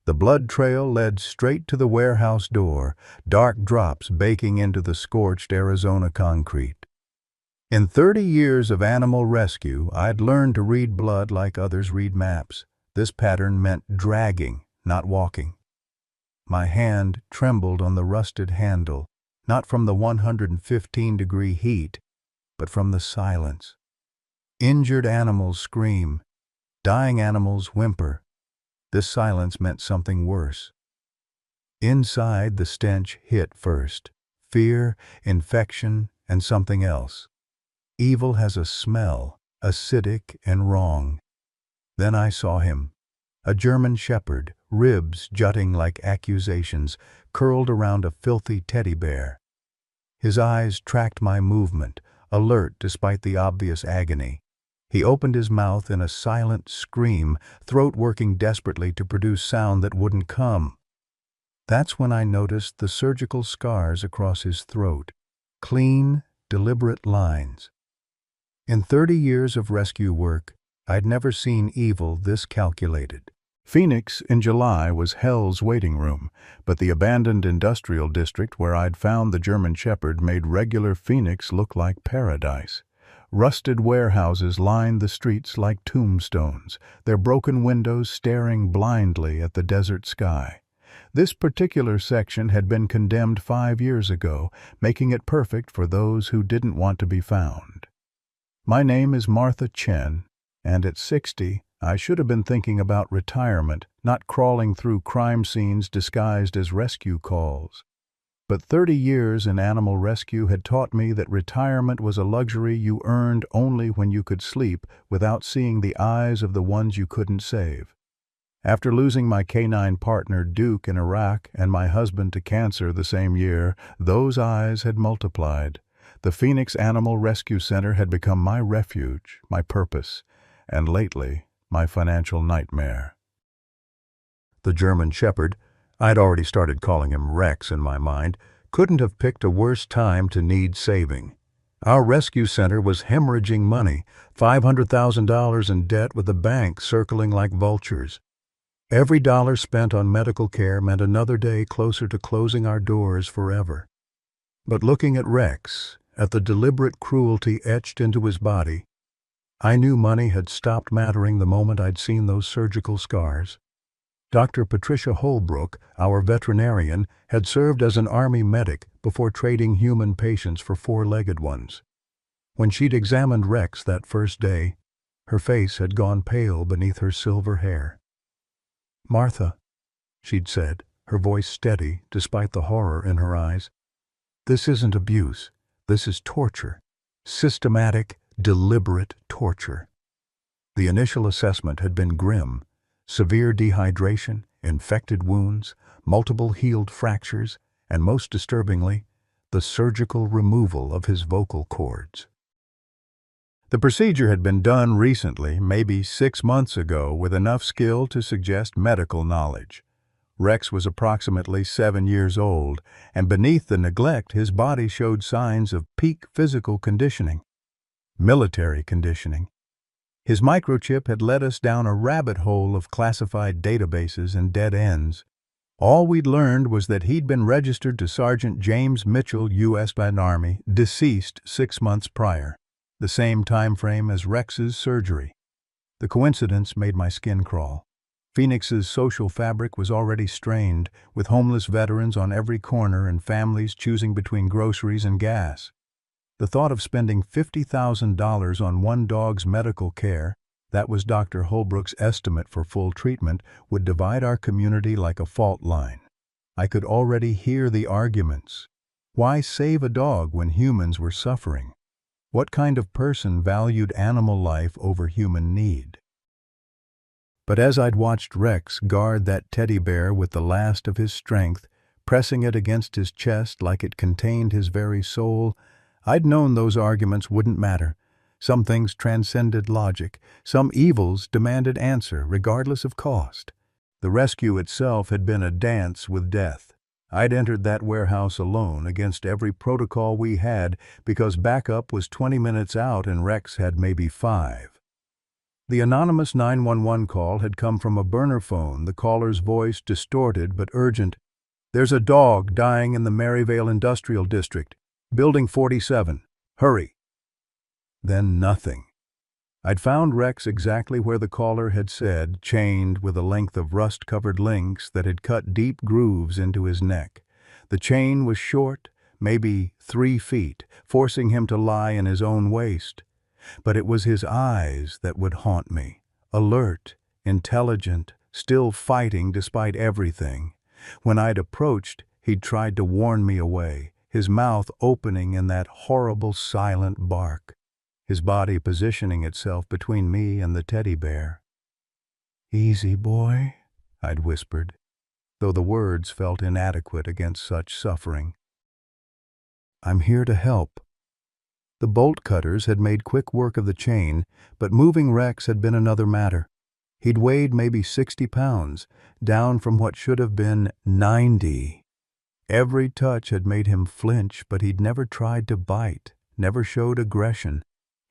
The blood trail led straight to the warehouse door, dark drops baking into the scorched Arizona concrete. In 30 years of animal rescue, I'd learned to read blood like others read maps. This pattern meant dragging, not walking. My hand trembled on the rusted handle, not from the 115-degree heat, but from the silence. Injured animals scream, dying animals whimper. This silence meant something worse. Inside, the stench hit first. Fear, infection, and something else. Evil has a smell, acidic and wrong. Then I saw him. A German shepherd, ribs jutting like accusations, curled around a filthy teddy bear. His eyes tracked my movement, alert despite the obvious agony. He opened his mouth in a silent scream, throat working desperately to produce sound that wouldn't come. That's when I noticed the surgical scars across his throat. Clean, deliberate lines. In 30 years of rescue work, I'd never seen evil this calculated. Phoenix in July was hell's waiting room, but the abandoned industrial district where I'd found the German shepherd made regular Phoenix look like paradise. Rusted warehouses lined the streets like tombstones, their broken windows staring blindly at the desert sky. This particular section had been condemned 5 years ago, making it perfect for those who didn't want to be found. My name is Martha Chen, and at 60, I should have been thinking about retirement, not crawling through crime scenes disguised as rescue calls. But 30 years in animal rescue had taught me that retirement was a luxury you earned only when you could sleep without seeing the eyes of the ones you couldn't save. After losing my canine partner Duke in Iraq and my husband to cancer the same year, those eyes had multiplied. The Phoenix Animal Rescue Center had become my refuge, my purpose, and lately, my financial nightmare. The German shepherd, I'd already started calling him Rex in my mind, couldn't have picked a worse time to need saving. Our rescue center was hemorrhaging money, $500,000 in debt with the bank circling like vultures. Every dollar spent on medical care meant another day closer to closing our doors forever. But looking at Rex, at the deliberate cruelty etched into his body, I knew money had stopped mattering the moment I'd seen those surgical scars. Dr. Patricia Holbrook, our veterinarian, had served as an army medic before trading human patients for four-legged ones. When she'd examined Rex that first day, her face had gone pale beneath her silver hair. "Martha," she'd said, her voice steady despite the horror in her eyes, "this isn't abuse. This is torture. Systematic, deliberate torture." The initial assessment had been grim. Severe dehydration, infected wounds, multiple healed fractures, and most disturbingly, the surgical removal of his vocal cords. The procedure had been done recently, maybe 6 months ago, with enough skill to suggest medical knowledge. Rex was approximately 7 years old, and beneath the neglect his body showed signs of peak physical conditioning. Military conditioning. His microchip had led us down a rabbit hole of classified databases and dead ends. All we'd learned was that he'd been registered to Sergeant James Mitchell, U.S. Army, deceased 6 months prior, the same time frame as Rex's surgery. The coincidence made my skin crawl. Phoenix's social fabric was already strained, with homeless veterans on every corner and families choosing between groceries and gas. The thought of spending $50,000 on one dog's medical care, that was Dr. Holbrook's estimate for full treatment, would divide our community like a fault line. I could already hear the arguments. Why save a dog when humans were suffering? What kind of person valued animal life over human need? But as I'd watched Rex guard that teddy bear with the last of his strength, pressing it against his chest like it contained his very soul, I'd known those arguments wouldn't matter. Some things transcended logic. Some evils demanded answer, regardless of cost. The rescue itself had been a dance with death. I'd entered that warehouse alone against every protocol we had because backup was 20 minutes out and Rex had maybe 5. The anonymous 911 call had come from a burner phone, the caller's voice distorted but urgent. "There's a dog dying in the Maryvale Industrial District. Building 47. Hurry." Then nothing. I'd found Rex exactly where the caller had said, chained with a length of rust-covered links that had cut deep grooves into his neck. The chain was short, maybe 3 feet, forcing him to lie in his own waste. But it was his eyes that would haunt me, alert, intelligent, still fighting despite everything. When I'd approached, he'd tried to warn me away, his mouth opening in that horrible silent bark, his body positioning itself between me and the teddy bear. "Easy, boy," I'd whispered, though the words felt inadequate against such suffering. "I'm here to help." The bolt cutters had made quick work of the chain, but moving Rex had been another matter. He'd weighed maybe 60 pounds, down from what should have been 90. Every touch had made him flinch, but he'd never tried to bite, never showed aggression.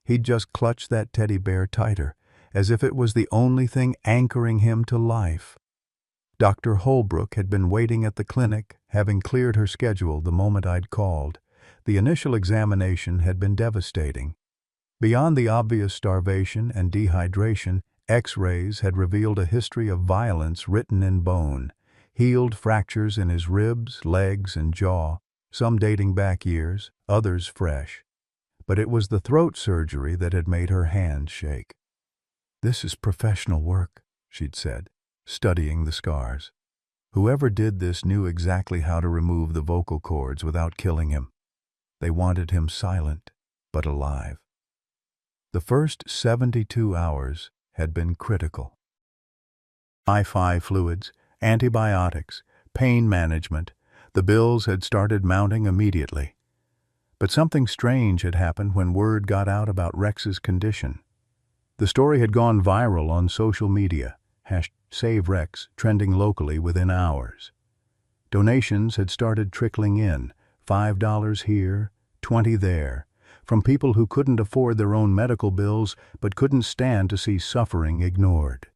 He'd just clutched that teddy bear tighter, as if it was the only thing anchoring him to life. Dr. Holbrook had been waiting at the clinic, having cleared her schedule the moment I'd called. The initial examination had been devastating. Beyond the obvious starvation and dehydration, X-rays had revealed a history of violence written in bone, healed fractures in his ribs, legs, and jaw, some dating back years, others fresh. But it was the throat surgery that had made her hands shake. "This is professional work," she'd said, studying the scars. Whoever did this knew exactly how to remove the vocal cords without killing him. They wanted him silent, but alive. The first 72 hours had been critical. IV fluids, antibiotics, pain management, the bills had started mounting immediately. But something strange had happened when word got out about Rex's condition. The story had gone viral on social media, #SaveRex, trending locally within hours. Donations had started trickling in, $5 here, $20 there, from people who couldn't afford their own medical bills but couldn't stand to see suffering ignored.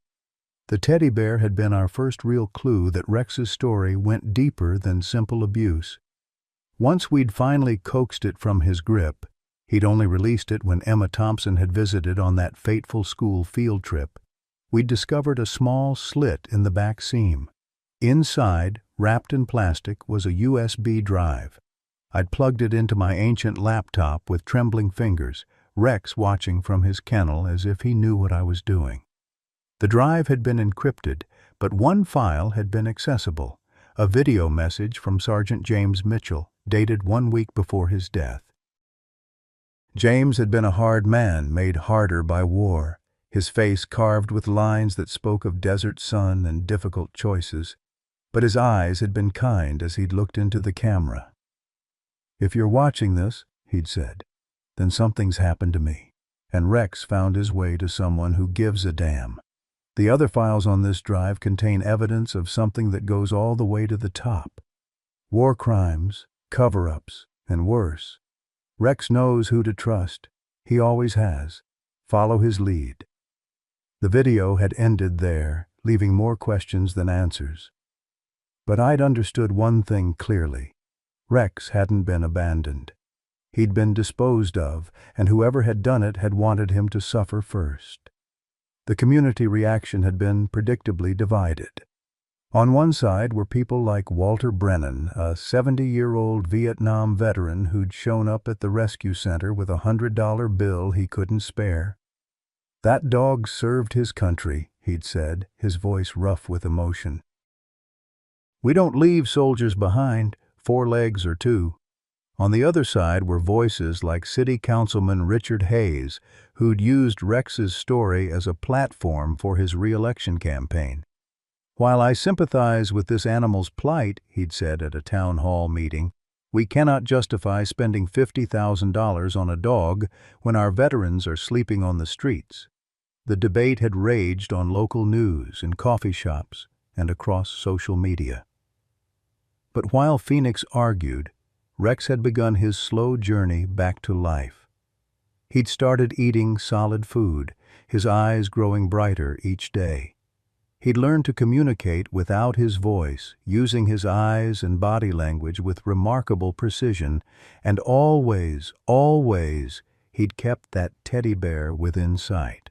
The teddy bear had been our first real clue that Rex's story went deeper than simple abuse. Once we'd finally coaxed it from his grip, he'd only released it when Emma Thompson had visited on that fateful school field trip, we'd discovered a small slit in the back seam. Inside, wrapped in plastic, was a USB drive. I'd plugged it into my ancient laptop with trembling fingers, Rex watching from his kennel as if he knew what I was doing. The drive had been encrypted, but one file had been accessible, a video message from Sergeant James Mitchell, dated 1 week before his death. James had been a hard man, made harder by war, his face carved with lines that spoke of desert sun and difficult choices, but his eyes had been kind as he'd looked into the camera. "If you're watching this," he'd said, "then something's happened to me, and Rex found his way to someone who gives a damn. The other files on this drive contain evidence of something that goes all the way to the top. War crimes, cover-ups, and worse. Rex knows who to trust. He always has. Follow his lead." The video had ended there, leaving more questions than answers. But I'd understood one thing clearly. Rex hadn't been abandoned. He'd been disposed of, and whoever had done it had wanted him to suffer first. The community reaction had been predictably divided. On one side were people like Walter Brennan, a 70-year-old Vietnam veteran who'd shown up at the rescue center with a $100 bill he couldn't spare. "That dog served his country," he'd said, his voice rough with emotion. "We don't leave soldiers behind, 4 legs or 2. On the other side were voices like City Councilman Richard Hayes, who'd used Rex's story as a platform for his re-election campaign. "While I sympathize with this animal's plight," he'd said at a town hall meeting, "we cannot justify spending $50,000 on a dog when our veterans are sleeping on the streets." The debate had raged on local news, in coffee shops, and across social media. But while Phoenix argued, Rex had begun his slow journey back to life. He'd started eating solid food, his eyes growing brighter each day. He'd learned to communicate without his voice, using his eyes and body language with remarkable precision, and always, always, he'd kept that teddy bear within sight.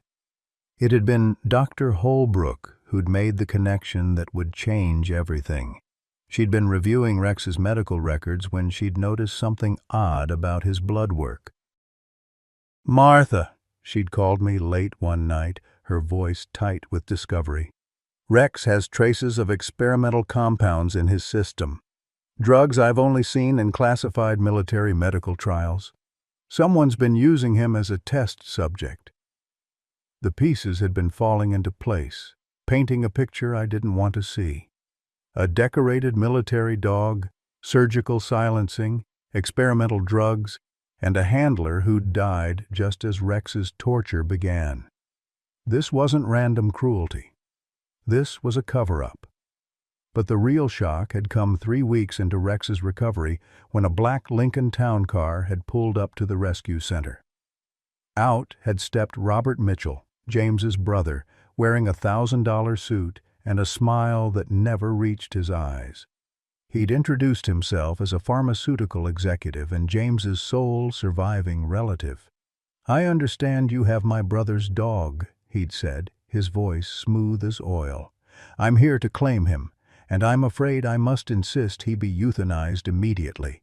It had been Dr. Holbrook who'd made the connection that would change everything. She'd been reviewing Rex's medical records when she'd noticed something odd about his blood work. "Martha," she'd called me late one night, her voice tight with discovery. "Rex has traces of experimental compounds in his system. Drugs I've only seen in classified military medical trials. Someone's been using him as a test subject." The pieces had been falling into place, painting a picture I didn't want to see. A decorated military dog, surgical silencing, experimental drugs, and a handler who'd died just as Rex's torture began. This wasn't random cruelty. This was a cover-up. But the real shock had come 3 weeks into Rex's recovery when a black Lincoln Town car had pulled up to the rescue center. Out had stepped Robert Mitchell, James's brother, wearing a $1,000 suit and a smile that never reached his eyes. He'd introduced himself as a pharmaceutical executive and James's sole surviving relative. "I understand you have my brother's dog," he'd said, his voice smooth as oil. "I'm here to claim him, and I'm afraid I must insist he be euthanized immediately.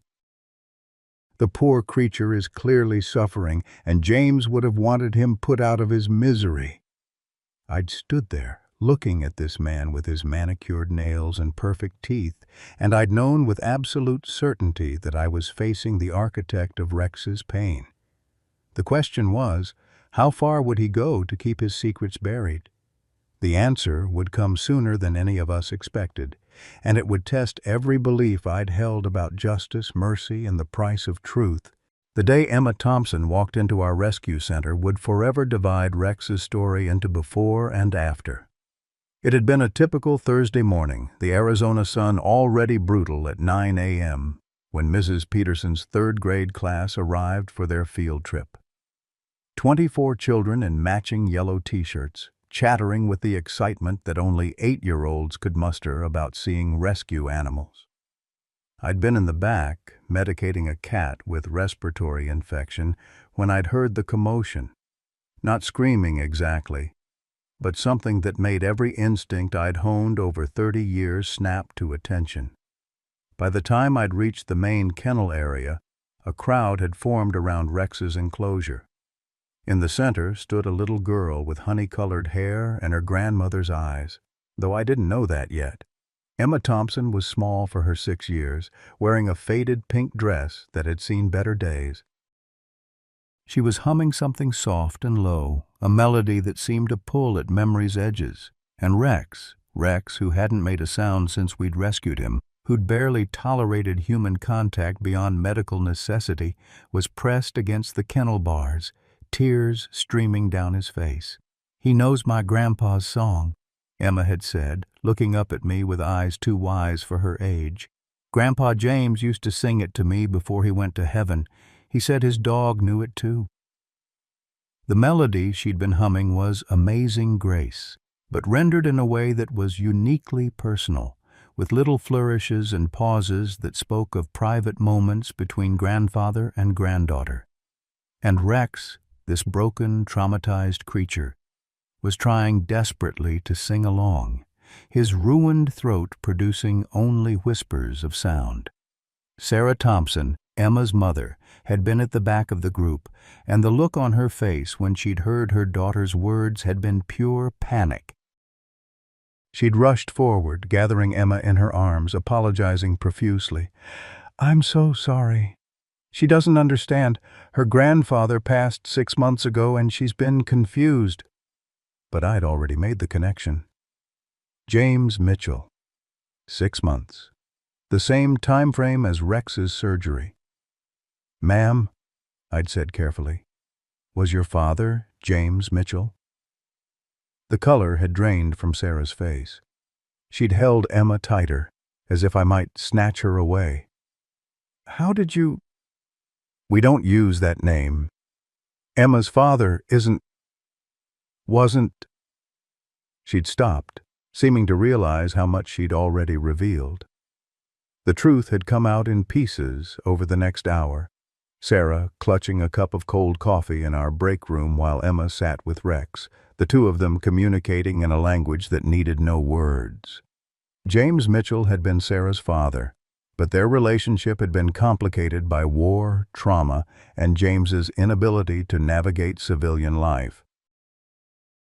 The poor creature is clearly suffering, and James would have wanted him put out of his misery." I'd stood there, looking at this man with his manicured nails and perfect teeth, and I'd known with absolute certainty that I was facing the architect of Rex's pain. The question was, how far would he go to keep his secrets buried? The answer would come sooner than any of us expected, and it would test every belief I'd held about justice, mercy, and the price of truth. The day Emma Thompson walked into our rescue center would forever divide Rex's story into before and after. It had been a typical Thursday morning, the Arizona sun already brutal at 9 a.m., when Mrs. Peterson's third-grade class arrived for their field trip. 24 children in matching yellow T-shirts, chattering with the excitement that only 8-year-olds could muster about seeing rescue animals. I'd been in the back, medicating a cat with respiratory infection, when I'd heard the commotion. Not screaming exactly, but something that made every instinct I'd honed over 30 years snap to attention. By the time I'd reached the main kennel area, a crowd had formed around Rex's enclosure. In the center stood a little girl with honey-colored hair and her grandmother's eyes, though I didn't know that yet. Emma Thompson was small for her 6 years, wearing a faded pink dress that had seen better days. She was humming something soft and low, a melody that seemed to pull at memory's edges, and Rex, who hadn't made a sound since we'd rescued him, who'd barely tolerated human contact beyond medical necessity, was pressed against the kennel bars, tears streaming down his face. "He knows my grandpa's song," Emma had said, looking up at me with eyes too wise for her age. "Grandpa James used to sing it to me before he went to heaven. He said his dog knew it too." The melody she'd been humming was Amazing Grace, but rendered in a way that was uniquely personal, with little flourishes and pauses that spoke of private moments between grandfather and granddaughter. And Rex, this broken, traumatized creature, was trying desperately to sing along, his ruined throat producing only whispers of sound. Sarah Thompson, Emma's mother, had been at the back of the group, and the look on her face when she'd heard her daughter's words had been pure panic. She'd rushed forward, gathering Emma in her arms, apologizing profusely. "I'm so sorry. She doesn't understand. Her grandfather passed 6 months ago and she's been confused." But I'd already made the connection. James Mitchell. 6 months. The same time frame as Rex's surgery. "Ma'am," I'd said carefully, "was your father James Mitchell?" The color had drained from Sarah's face. She'd held Emma tighter, as if I might snatch her away. "How did you—" "We don't use that name. Emma's father isn't—" wasn't. She'd stopped, seeming to realize how much she'd already revealed. The truth had come out in pieces over the next hour, Sarah clutching a cup of cold coffee in our break room while Emma sat with Rex, the two of them communicating in a language that needed no words. James Mitchell had been Sarah's father, but their relationship had been complicated by war, trauma, and James's inability to navigate civilian life.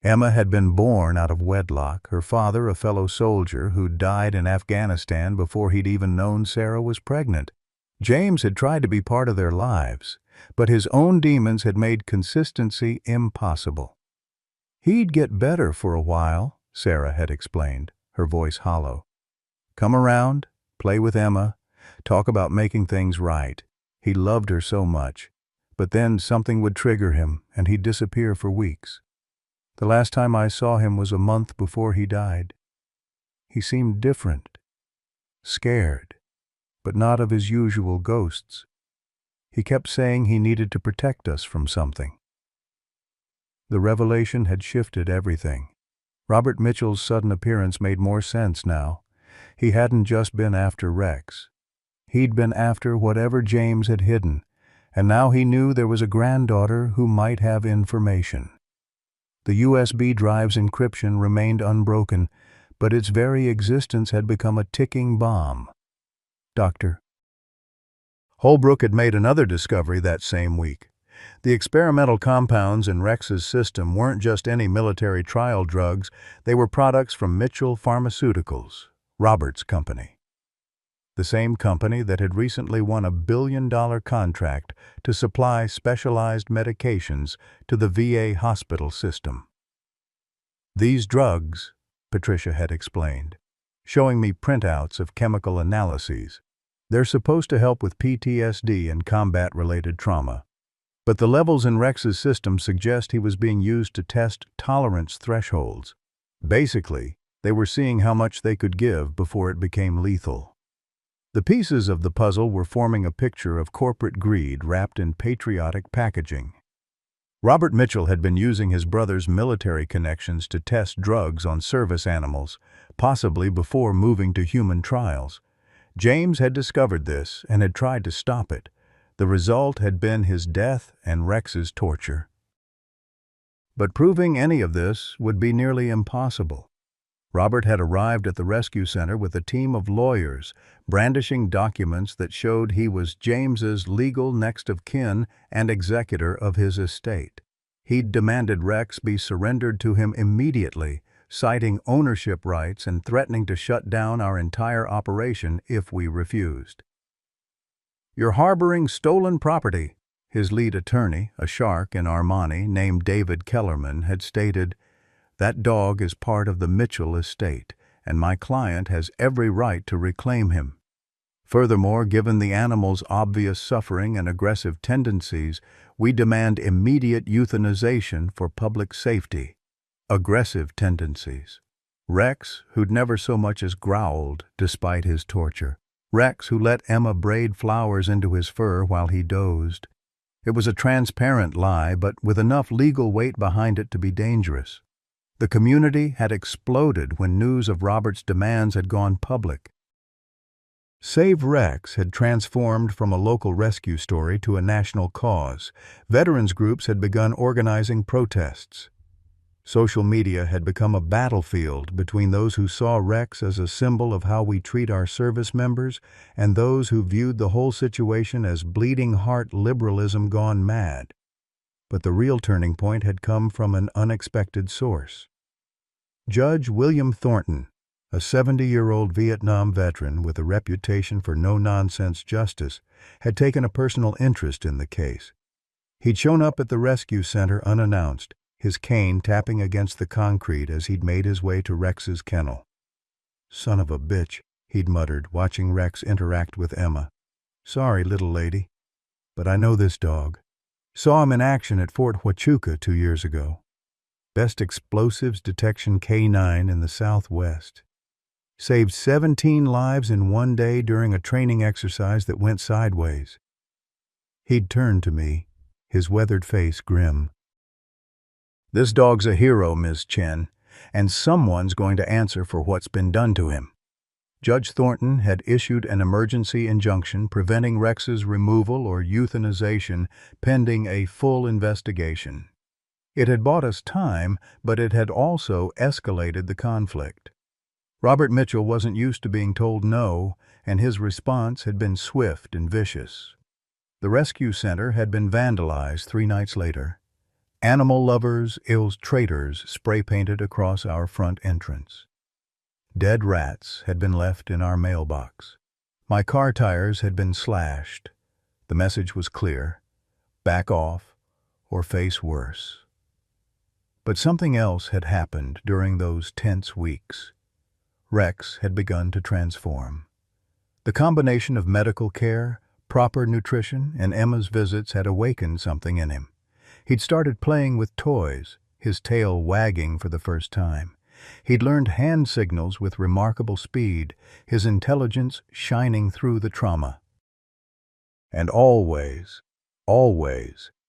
Emma had been born out of wedlock, her father a fellow soldier who died in Afghanistan before he'd even known Sarah was pregnant. James had tried to be part of their lives, but his own demons had made consistency impossible. He'd get better for a while, Sarah had explained, her voice hollow. Come around, play with Emma, talk about making things right. He loved her so much, but then something would trigger him and he'd disappear for weeks. The last time I saw him was a month before he died. He seemed different, scared, but not of his usual ghosts. He kept saying he needed to protect us from something. The revelation had shifted everything. Robert Mitchell's sudden appearance made more sense now. He hadn't just been after Rex. He'd been after whatever James had hidden, and now he knew there was a granddaughter who might have information. The USB drive's encryption remained unbroken, but its very existence had become a ticking bomb. Doctor. Holbrook had made another discovery that same week. The experimental compounds in Rex's system weren't just any military trial drugs, they were products from Mitchell Pharmaceuticals, Robert's company. The same company that had recently won $1 billion contract to supply specialized medications to the VA hospital system. These drugs, Patricia had explained, showing me printouts of chemical analyses. They're supposed to help with PTSD and combat-related trauma. But the levels in Rex's system suggest he was being used to test tolerance thresholds. Basically, they were seeing how much they could give before it became lethal. The pieces of the puzzle were forming a picture of corporate greed wrapped in patriotic packaging. Robert Mitchell had been using his brother's military connections to test drugs on service animals, possibly before moving to human trials. James had discovered this and had tried to stop it. The result had been his death and Rex's torture. But proving any of this would be nearly impossible. Robert had arrived at the rescue center with a team of lawyers, brandishing documents that showed he was James's legal next of kin and executor of his estate. He'd demanded Rex be surrendered to him immediately, citing ownership rights and threatening to shut down our entire operation if we refused. "You're harboring stolen property," his lead attorney, a shark in Armani named David Kellerman, had stated. "That dog is part of the Mitchell estate, and my client has every right to reclaim him. Furthermore, given the animal's obvious suffering and aggressive tendencies, we demand immediate euthanization for public safety." Aggressive tendencies. Rex, who'd never so much as growled despite his torture. Rex, who let Emma braid flowers into his fur while he dozed. It was a transparent lie, but with enough legal weight behind it to be dangerous. The community had exploded when news of Robert's demands had gone public. Save Rex had transformed from a local rescue story to a national cause. Veterans groups had begun organizing protests. Social media had become a battlefield between those who saw Rex as a symbol of how we treat our service members and those who viewed the whole situation as bleeding heart liberalism gone mad. But the real turning point had come from an unexpected source. Judge William Thornton, a 70-year-old Vietnam veteran with a reputation for no-nonsense justice, had taken a personal interest in the case. He'd shown up at the rescue center unannounced, his cane tapping against the concrete as he'd made his way to Rex's kennel. "Son of a bitch," he'd muttered, watching Rex interact with Emma. "Sorry, little lady, but I know this dog. Saw him in action at Fort Huachuca 2 years ago. Best explosives detection K9 in the Southwest. Saved 17 lives in one day during a training exercise that went sideways." He'd turned to me, his weathered face grim. This dog's a hero, Ms. Chen, and someone's going to answer for what's been done to him. Judge Thornton had issued an emergency injunction preventing Rex's removal or euthanization pending a full investigation. It had bought us time, but it had also escalated the conflict. Robert Mitchell wasn't used to being told no, and his response had been swift and vicious. The rescue center had been vandalized 3 nights later. Animal lovers, traitors spray-painted across our front entrance. Dead rats had been left in our mailbox. My car tires had been slashed. The message was clear: back off or face worse. But something else had happened during those tense weeks. Rex had begun to transform. The combination of medical care, proper nutrition, and Emma's visits had awakened something in him. He'd started playing with toys, his tail wagging for the first time. He'd learned hand signals with remarkable speed, his intelligence shining through the trauma. And always,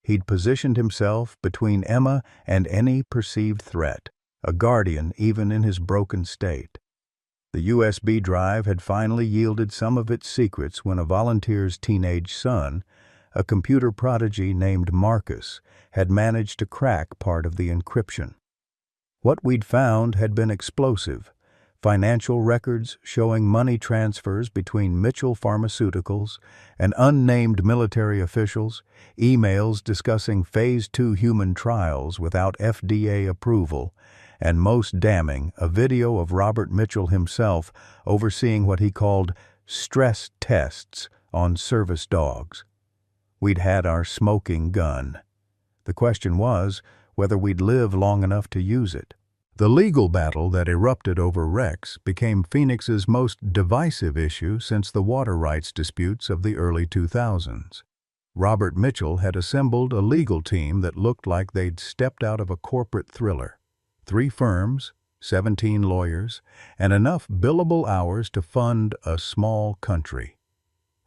he'd positioned himself between Emma and any perceived threat, a guardian even in his broken state. The USB drive had finally yielded some of its secrets when a volunteer's teenage son, a computer prodigy named Marcus, had managed to crack part of the encryption. What we'd found had been explosive: financial records showing money transfers between Mitchell Pharmaceuticals and unnamed military officials, emails discussing Phase 2 human trials without FDA approval, and most damning, a video of Robert Mitchell himself overseeing what he called stress tests on service dogs. We'd had our smoking gun. The question was whether we'd live long enough to use it. The legal battle that erupted over Rex became Phoenix's most divisive issue since the water rights disputes of the early 2000s. Robert Mitchell had assembled a legal team that looked like they'd stepped out of a corporate thriller. 3 firms, 17 lawyers, and enough billable hours to fund a small country.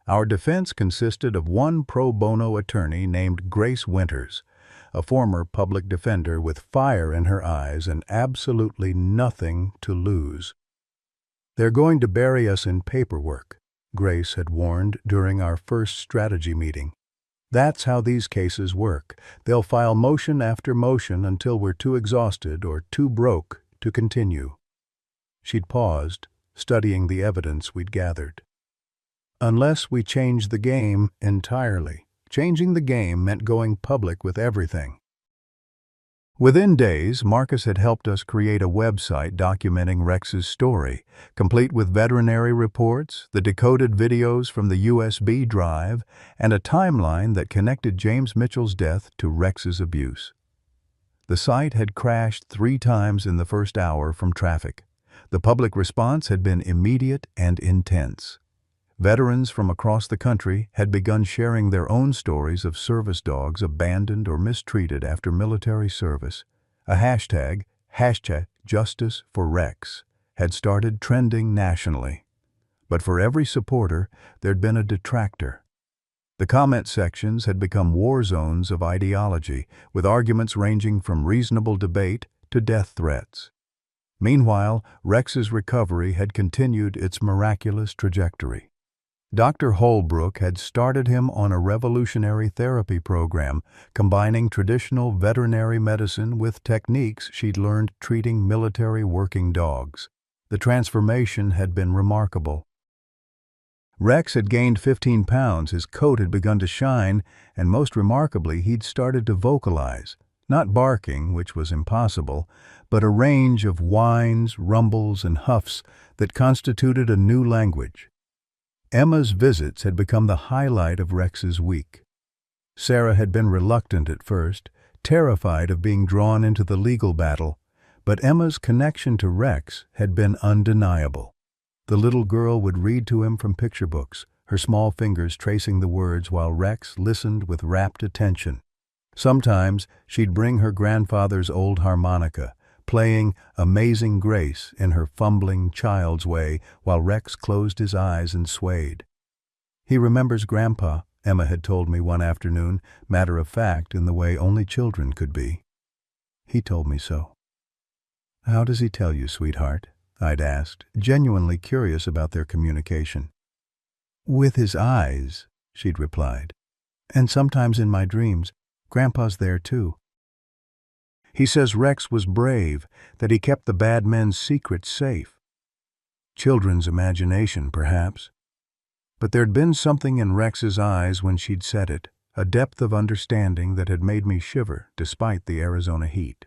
Our defense consisted of one pro bono attorney named Grace Winters, a former public defender with fire in her eyes and absolutely nothing to lose. "They're going to bury us in paperwork," Grace had warned during our first strategy meeting. "That's how these cases work. They'll file motion after motion until we're too exhausted or too broke to continue." She'd paused, studying the evidence we'd gathered. "Unless we change the game entirely." Changing the game meant going public with everything. Within days, Marcus had helped us create a website documenting Rex's story, complete with veterinary reports, the decoded videos from the USB drive, and a timeline that connected James Mitchell's death to Rex's abuse. The site had crashed 3 times in the first hour from traffic. The public response had been immediate and intense. Veterans from across the country had begun sharing their own stories of service dogs abandoned or mistreated after military service. A hashtag Justice for Rex, had started trending nationally. But for every supporter, there'd been a detractor. The comment sections had become war zones of ideology, with arguments ranging from reasonable debate to death threats. Meanwhile, Rex's recovery had continued its miraculous trajectory. Dr. Holbrook had started him on a revolutionary therapy program, combining traditional veterinary medicine with techniques she'd learned treating military working dogs. The transformation had been remarkable. Rex had gained 15 pounds, his coat had begun to shine, and most remarkably, he'd started to vocalize. Not barking, which was impossible, but a range of whines, rumbles, and huffs that constituted a new language. Emma's visits had become the highlight of Rex's week. Sarah had been reluctant at first, terrified of being drawn into the legal battle, but Emma's connection to Rex had been undeniable. The little girl would read to him from picture books, her small fingers tracing the words while Rex listened with rapt attention. Sometimes she'd bring her grandfather's old harmonica, playing Amazing Grace in her fumbling child's way while Rex closed his eyes and swayed. "He remembers Grandpa," Emma had told me one afternoon, matter of fact in the way only children could be. He told me so. How does he tell you, sweetheart? I'd asked, genuinely curious about their communication. With his eyes, she'd replied. And sometimes in my dreams, Grandpa's there too. He says Rex was brave, that he kept the bad men's secrets safe. Children's imagination, perhaps. But there'd been something in Rex's eyes when she'd said it, a depth of understanding that had made me shiver despite the Arizona heat.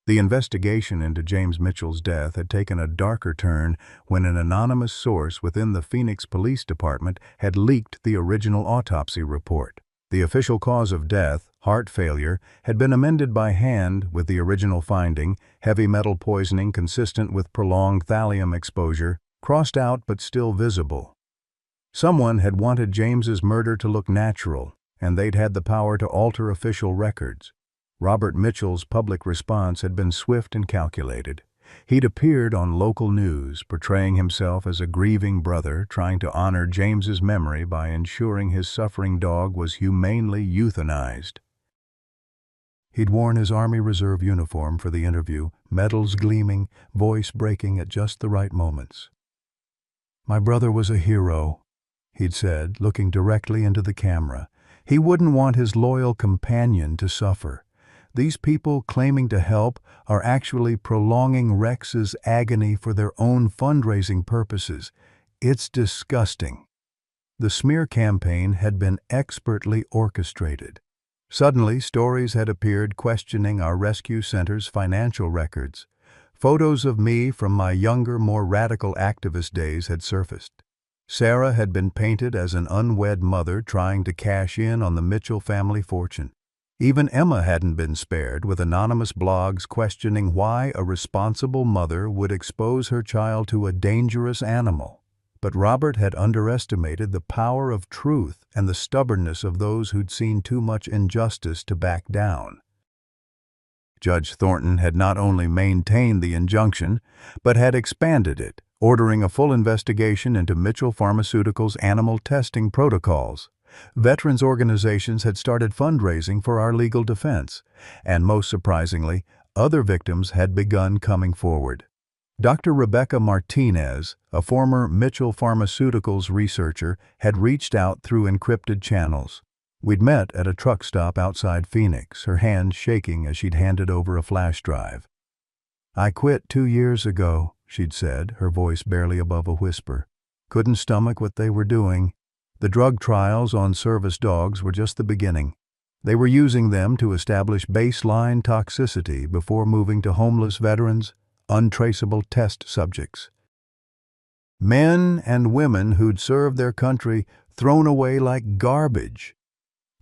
The investigation into James Mitchell's death had taken a darker turn when an anonymous source within the Phoenix Police Department had leaked the original autopsy report. The official cause of death, heart failure, had been amended by hand with the original finding, heavy metal poisoning consistent with prolonged thallium exposure, crossed out but still visible. Someone had wanted James's murder to look natural, and they'd had the power to alter official records. Robert Mitchell's public response had been swift and calculated. He'd appeared on local news, portraying himself as a grieving brother trying to honor James's memory by ensuring his suffering dog was humanely euthanized. He'd worn his Army Reserve uniform for the interview, medals gleaming, voice breaking at just the right moments. My brother was a hero, he'd said, looking directly into the camera. He wouldn't want his loyal companion to suffer. These people claiming to help are actually prolonging Rex's agony for their own fundraising purposes. It's disgusting. The smear campaign had been expertly orchestrated. Suddenly, stories had appeared questioning our rescue center's financial records. Photos of me from my younger, more radical activist days had surfaced. Sarah had been painted as an unwed mother trying to cash in on the Mitchell family fortune. Even Emma hadn't been spared, with anonymous blogs questioning why a responsible mother would expose her child to a dangerous animal. But Robert had underestimated the power of truth and the stubbornness of those who'd seen too much injustice to back down. Judge Thornton had not only maintained the injunction, but had expanded it, ordering a full investigation into Mitchell Pharmaceuticals' animal testing protocols. Veterans organizations had started fundraising for our legal defense, and most surprisingly, other victims had begun coming forward. Dr. Rebecca Martinez, a former Mitchell Pharmaceuticals researcher, had reached out through encrypted channels. We'd met at a truck stop outside Phoenix, her hand shaking as she'd handed over a flash drive. I quit 2 years ago, she'd said, her voice barely above a whisper. Couldn't stomach what they were doing. The drug trials on service dogs were just the beginning. They were using them to establish baseline toxicity before moving to homeless veterans, untraceable test subjects. Men and women who'd served their country thrown away like garbage.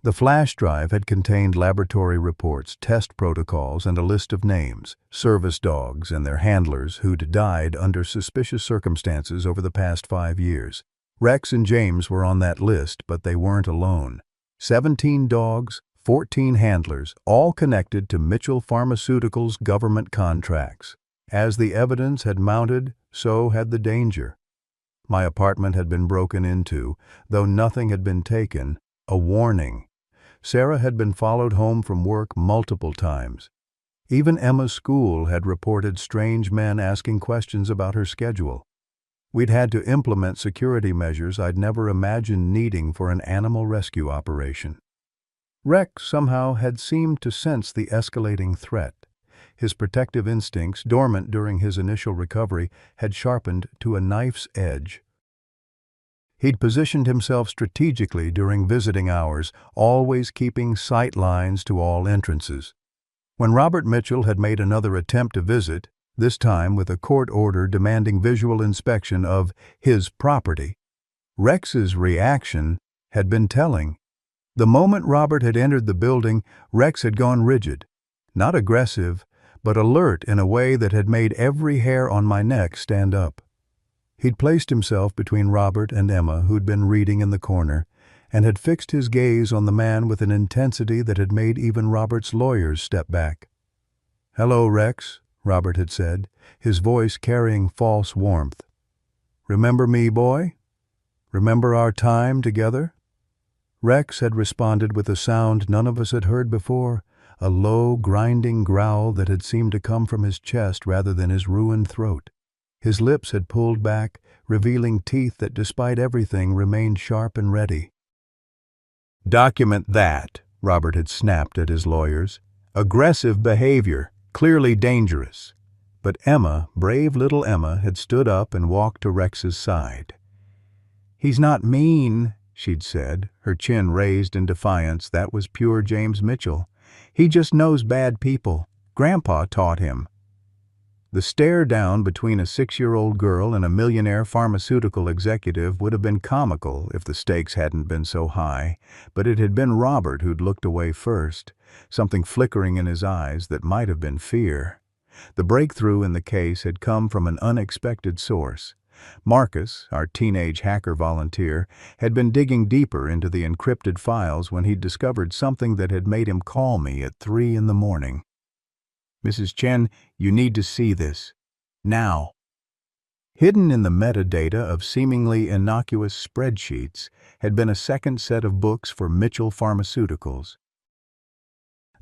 The flash drive had contained laboratory reports, test protocols, and a list of names, service dogs and their handlers who'd died under suspicious circumstances over the past 5 years. Rex and James were on that list, but they weren't alone. 17 dogs, 14 handlers, all connected to Mitchell Pharmaceuticals' government contracts. As the evidence had mounted, so had the danger. My apartment had been broken into, though nothing had been taken. A warning. Sarah had been followed home from work multiple times. Even Emma's school had reported strange men asking questions about her schedule. We'd had to implement security measures I'd never imagined needing for an animal rescue operation. Rex somehow had seemed to sense the escalating threat. His protective instincts, dormant during his initial recovery, had sharpened to a knife's edge. He'd positioned himself strategically during visiting hours, always keeping sight lines to all entrances. When Robert Mitchell had made another attempt to visit, this time with a court order demanding visual inspection of his property, Rex's reaction had been telling. The moment Robert had entered the building, Rex had gone rigid. Not aggressive, but alert in a way that had made every hair on my neck stand up. He'd placed himself between Robert and Emma, who'd been reading in the corner, and had fixed his gaze on the man with an intensity that had made even Robert's lawyers step back. "Hello, Rex," Robert had said, his voice carrying false warmth. "Remember me, boy? Remember our time together?" Rex had responded with a sound none of us had heard before, a low, grinding growl that had seemed to come from his chest rather than his ruined throat. His lips had pulled back, revealing teeth that, despite everything, remained sharp and ready. "Document that," Robert had snapped at his lawyers. "Aggressive behavior, clearly dangerous." But Emma, brave little Emma, had stood up and walked to Rex's side. "He's not mean," she'd said, her chin raised in defiance. That was pure James Mitchell. "He just knows bad people. Grandpa taught him." The stare down between a 6-year-old girl and a millionaire pharmaceutical executive would have been comical if the stakes hadn't been so high, but it had been Robert who'd looked away first, something flickering in his eyes that might have been fear. The breakthrough in the case had come from an unexpected source. Marcus, our teenage hacker volunteer, had been digging deeper into the encrypted files when he'd discovered something that had made him call me at 3 in the morning. "Mrs. Chen, you need to see this. Now." Hidden in the metadata of seemingly innocuous spreadsheets had been a second set of books for Mitchell Pharmaceuticals.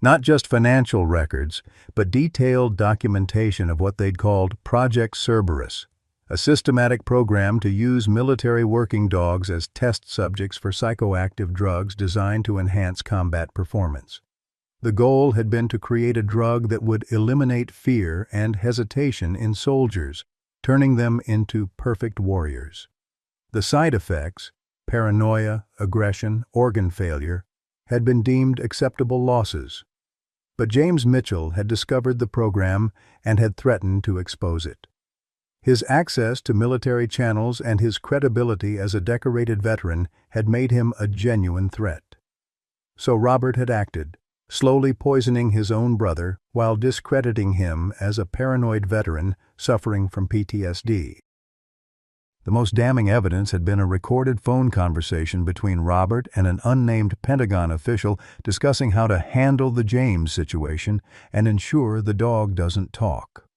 Not just financial records, but detailed documentation of what they'd called Project Cerberus, a systematic program to use military working dogs as test subjects for psychoactive drugs designed to enhance combat performance. The goal had been to create a drug that would eliminate fear and hesitation in soldiers, turning them into perfect warriors. The side effects, paranoia, aggression, organ failure, had been deemed acceptable losses. But James Mitchell had discovered the program and had threatened to expose it. His access to military channels and his credibility as a decorated veteran had made him a genuine threat. So Robert had acted, slowly poisoning his own brother while discrediting him as a paranoid veteran suffering from PTSD. The most damning evidence had been a recorded phone conversation between Robert and an unnamed Pentagon official discussing how to handle the James situation and ensure the dog doesn't talk.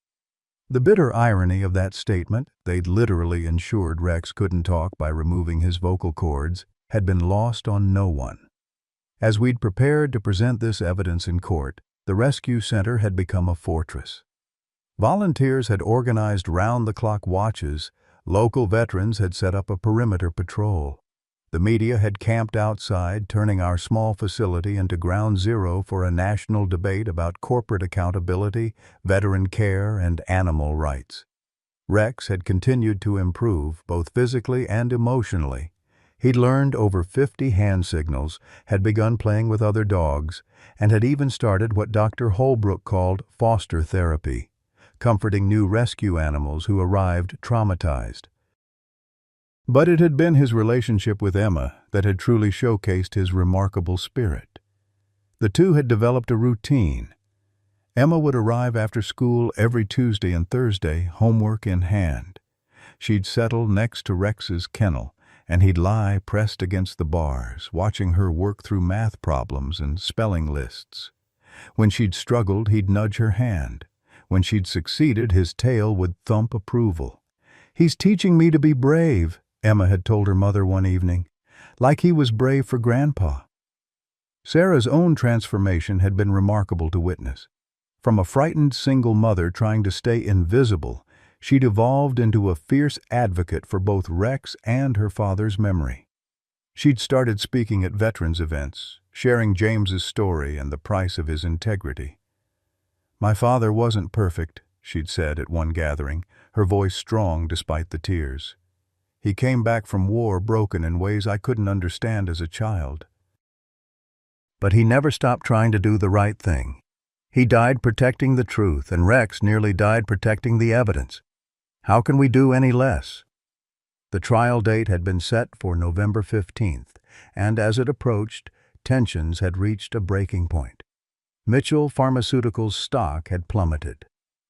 The bitter irony of that statement, they'd literally ensured Rex couldn't talk by removing his vocal cords, had been lost on no one. As we'd prepared to present this evidence in court, the rescue center had become a fortress. Volunteers had organized round-the-clock watches. Local veterans had set up a perimeter patrol. The media had camped outside, turning our small facility into ground zero for a national debate about corporate accountability, veteran care, and animal rights. Rex had continued to improve, both physically and emotionally. He'd learned over 50 hand signals, had begun playing with other dogs, and had even started what Dr. Holbrook called foster therapy, comforting new rescue animals who arrived traumatized. But it had been his relationship with Emma that had truly showcased his remarkable spirit. The two had developed a routine. Emma would arrive after school every Tuesday and Thursday, homework in hand. She'd settle next to Rex's kennel, and he'd lie pressed against the bars, watching her work through math problems and spelling lists. When she'd struggled, he'd nudge her hand. When she'd succeeded, his tail would thump approval. "He's teaching me to be brave," Emma had told her mother one evening, "like he was brave for Grandpa." Sarah's own transformation had been remarkable to witness. From a frightened single mother trying to stay invisible, she'd evolved into a fierce advocate for both Rex and her father's memory. She'd started speaking at veterans events, sharing James's story and the price of his integrity. "My father wasn't perfect," she'd said at one gathering, her voice strong despite the tears. "He came back from war broken in ways I couldn't understand as a child. But he never stopped trying to do the right thing. He died protecting the truth, and Rex nearly died protecting the evidence. How can we do any less?" The trial date had been set for November 15th, and as it approached, tensions had reached a breaking point. Mitchell Pharmaceuticals' stock had plummeted.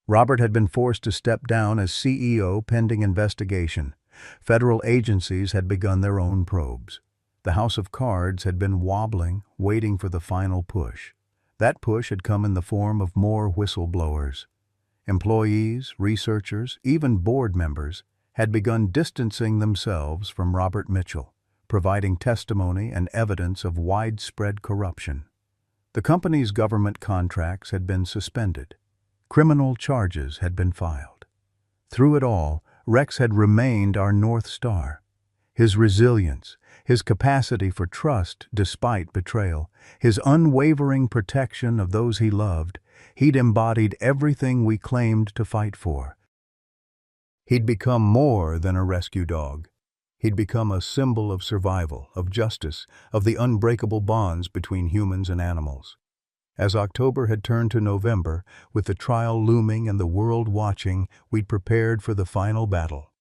Robert had been forced to step down as CEO pending investigation. Federal agencies had begun their own probes. The house of cards had been wobbling, waiting for the final push. That push had come in the form of more whistleblowers. Employees, researchers, even board members had begun distancing themselves from Robert Mitchell, providing testimony and evidence of widespread corruption. The company's government contracts had been suspended. Criminal charges had been filed. Through it all, Rex had remained our North Star. His resilience, his capacity for trust despite betrayal, his unwavering protection of those he loved, he'd embodied everything we claimed to fight for. He'd become more than a rescue dog. He'd become a symbol of survival, of justice, of the unbreakable bonds between humans and animals. As October had turned to November, with the trial looming and the world watching, we'd prepared for the final battle.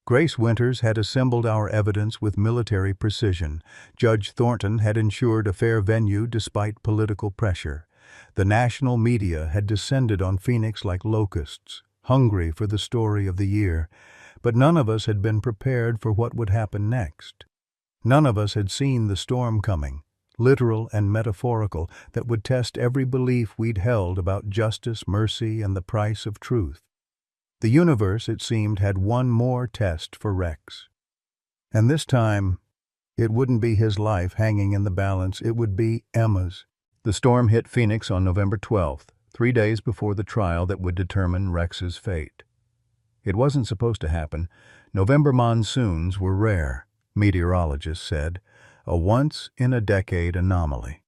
Grace Winters had assembled our evidence with military precision. Judge Thornton had ensured a fair venue despite political pressure. The national media had descended on Phoenix like locusts, hungry for the story of the year, but none of us had been prepared for what would happen next. None of us had seen the storm coming, literal and metaphorical, that would test every belief we'd held about justice, mercy, and the price of truth. The universe, it seemed, had one more test for Rex. And this time, it wouldn't be his life hanging in the balance, it would be Emma's. The storm hit Phoenix on November 12th, 3 days before the trial that would determine Rex's fate. It wasn't supposed to happen. November monsoons were rare, meteorologists said, a once-in-a-decade anomaly.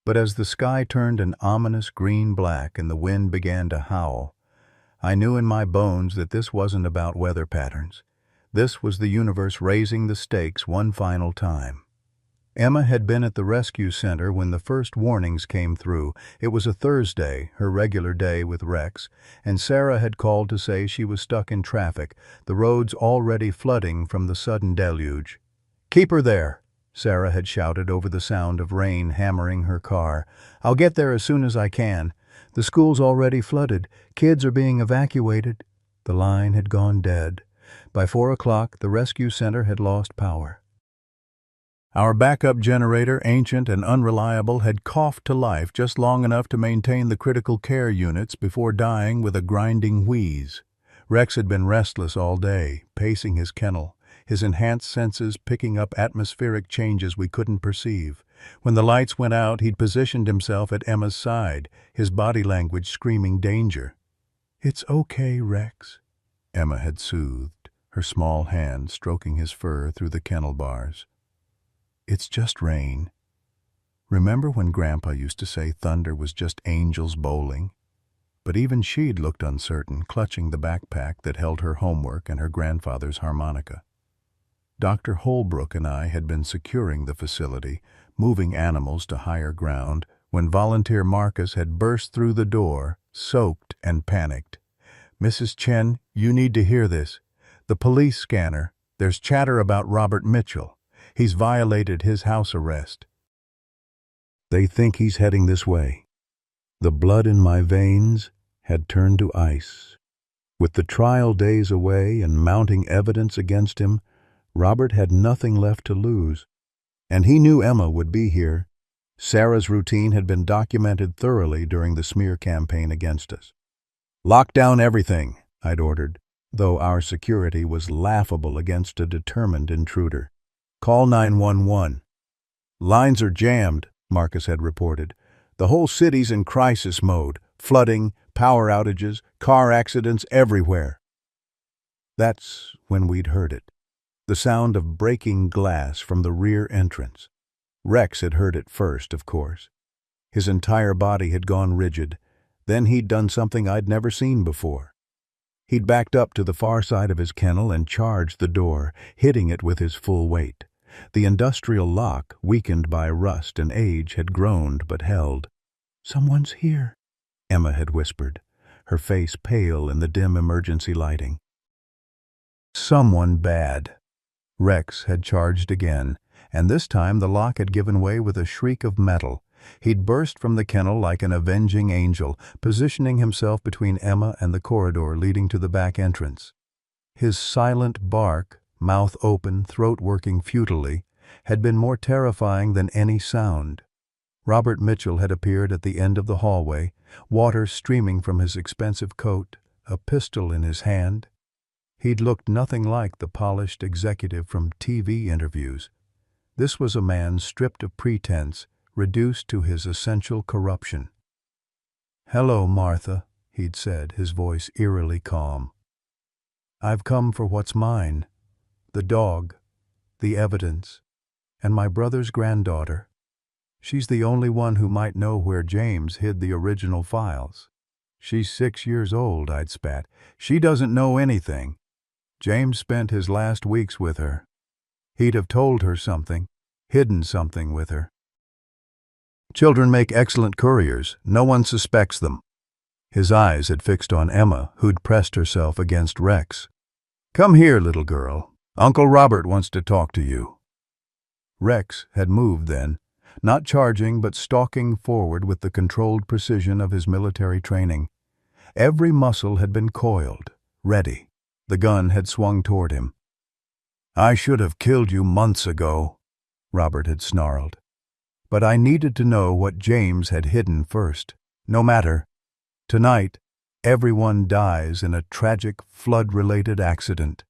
But as the sky turned an ominous green-black and the wind began to howl, I knew in my bones that this wasn't about weather patterns. This was the universe raising the stakes one final time. Emma had been at the rescue center when the first warnings came through. It was a Thursday, her regular day with Rex, and Sarah had called to say she was stuck in traffic, the roads already flooding from the sudden deluge. "Keep her there," Sarah had shouted over the sound of rain hammering her car. "I'll get there as soon as I can. The school's already flooded. Kids are being evacuated." The line had gone dead. By 4 o'clock, the rescue center had lost power. Our backup generator, ancient and unreliable, had coughed to life just long enough to maintain the critical care units before dying with a grinding wheeze. Rex had been restless all day, pacing his kennel, his enhanced senses picking up atmospheric changes we couldn't perceive. When the lights went out, he'd positioned himself at Emma's side, his body language screaming danger. "It's okay, Rex," Emma had soothed, her small hand stroking his fur through the kennel bars. "It's just rain. Remember when Grandpa used to say thunder was just angels bowling?" But even she'd looked uncertain, clutching the backpack that held her homework and her grandfather's harmonica. Dr. Holbrook and I had been securing the facility, moving animals to higher ground, when volunteer Marcus had burst through the door, soaked and panicked. "Mrs. Chen, you need to hear this. The police scanner. There's chatter about Robert Mitchell. He's violated his house arrest. They think he's heading this way." The blood in my veins had turned to ice. With the trial days away and mounting evidence against him, Robert had nothing left to lose. And he knew Emma would be here. Sarah's routine had been documented thoroughly during the smear campaign against us. "Lock down everything," I'd ordered, though our security was laughable against a determined intruder. "Call 911. "Lines are jammed," Marcus had reported. "The whole city's in crisis mode. Flooding, power outages, car accidents everywhere." That's when we'd heard it. The sound of breaking glass from the rear entrance. Rex had heard it first, of course. His entire body had gone rigid. Then he'd done something I'd never seen before. He'd backed up to the far side of his kennel and charged the door, hitting it with his full weight. The industrial lock, weakened by rust and age, had groaned but held. "Someone's here," Emma had whispered, her face pale in the dim emergency lighting. Someone bad. Rex had charged again, and this time the lock had given way with a shriek of metal. He'd burst from the kennel like an avenging angel, positioning himself between Emma and the corridor leading to the back entrance. His silent bark, mouth open, throat working futilely, had been more terrifying than any sound. Robert Mitchell had appeared at the end of the hallway, water streaming from his expensive coat, a pistol in his hand. He'd looked nothing like the polished executive from TV interviews. This was a man stripped of pretense, reduced to his essential corruption. "Hello, Martha," he'd said, his voice eerily calm. "I've come for what's mine, the dog, the evidence, and my brother's granddaughter. She's the only one who might know where James hid the original files." "She's 6 years old," I'd spat. "She doesn't know anything. James spent his last weeks with her. He'd have told her something, hidden something with her." "Children make excellent couriers. No one suspects them." His eyes had fixed on Emma, who'd pressed herself against Rex. "Come here, little girl. Uncle Robert wants to talk to you." Rex had moved then, not charging but stalking forward with the controlled precision of his military training. Every muscle had been coiled, ready. The gun had swung toward him. "I should have killed you months ago," Robert had snarled. "But I needed to know what James had hidden first. No matter. Tonight, everyone dies in a tragic flood-related accident.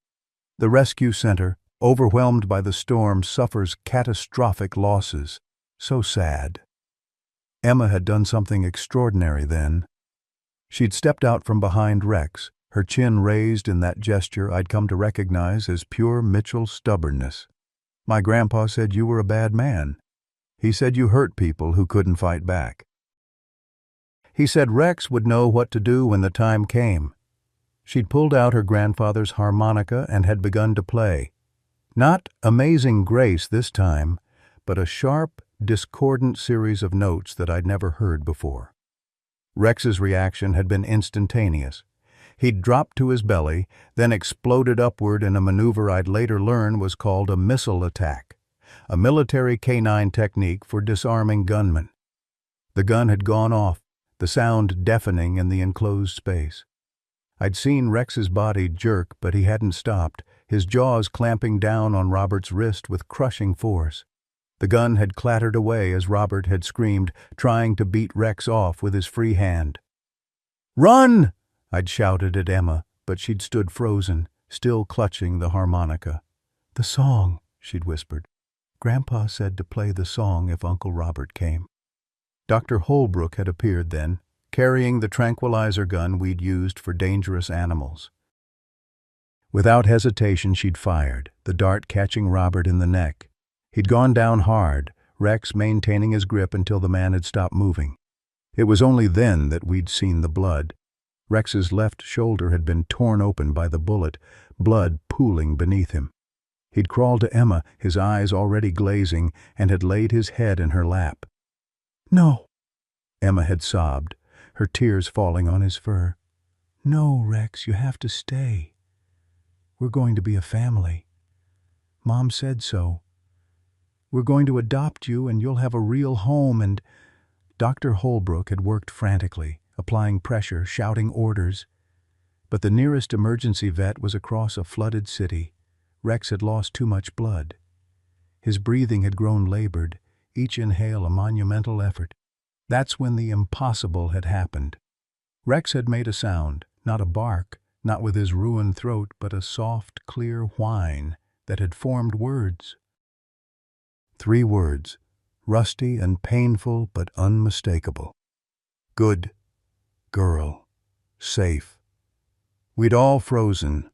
The rescue center, overwhelmed by the storm, suffers catastrophic losses. So sad." Emma had done something extraordinary then. She'd stepped out from behind Rex, her chin raised in that gesture I'd come to recognize as pure Mitchell stubbornness. "My grandpa said you were a bad man. He said you hurt people who couldn't fight back. He said Rex would know what to do when the time came." She'd pulled out her grandfather's harmonica and had begun to play. Not Amazing Grace this time, but a sharp, discordant series of notes that I'd never heard before. Rex's reaction had been instantaneous. He'd dropped to his belly, then exploded upward in a maneuver I'd later learn was called a missile attack, a military canine technique for disarming gunmen. The gun had gone off, the sound deafening in the enclosed space. I'd seen Rex's body jerk, but he hadn't stopped, his jaws clamping down on Robert's wrist with crushing force. The gun had clattered away as Robert had screamed, trying to beat Rex off with his free hand. "Run!" I'd shouted at Emma, but she'd stood frozen, still clutching the harmonica. "The song," she'd whispered. "Grandpa said to play the song if Uncle Robert came." Dr. Holbrook had appeared then, carrying the tranquilizer gun we'd used for dangerous animals. Without hesitation, she'd fired, the dart catching Robert in the neck. He'd gone down hard, Rex maintaining his grip until the man had stopped moving. It was only then that we'd seen the blood. Rex's left shoulder had been torn open by the bullet, blood pooling beneath him. He'd crawled to Emma, his eyes already glazing, and had laid his head in her lap. "No," Emma had sobbed, her tears falling on his fur. "No, Rex, you have to stay. We're going to be a family. Mom said so. We're going to adopt you and you'll have a real home and—" Dr. Holbrook had worked frantically, applying pressure, shouting orders. But the nearest emergency vet was across a flooded city. Rex had lost too much blood. His breathing had grown labored, each inhale a monumental effort. That's when the impossible had happened. Rex had made a sound, not a bark, not with his ruined throat, but a soft, clear whine that had formed words. 3 words, rusty and painful but unmistakable. Good girl. Safe. We'd all frozen.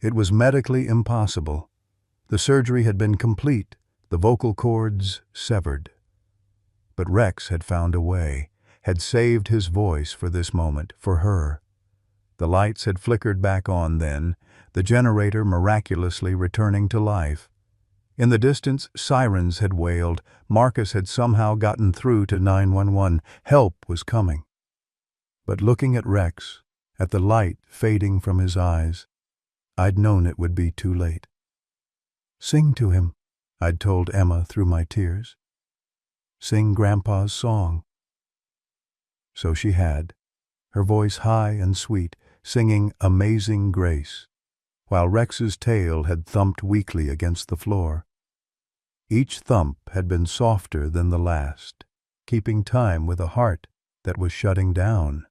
It was medically impossible. The surgery had been complete, the vocal cords severed. But Rex had found a way, had saved his voice for this moment, for her. The lights had flickered back on then, the generator miraculously returning to life. In the distance, sirens had wailed. Marcus had somehow gotten through to 911. Help was coming. But looking at Rex, at the light fading from his eyes, I'd known it would be too late. "Sing to him," I'd told Emma through my tears. "Sing Grandpa's song." So she had, her voice high and sweet, singing Amazing Grace, while Rex's tail had thumped weakly against the floor. Each thump had been softer than the last, keeping time with a heart that was shutting down.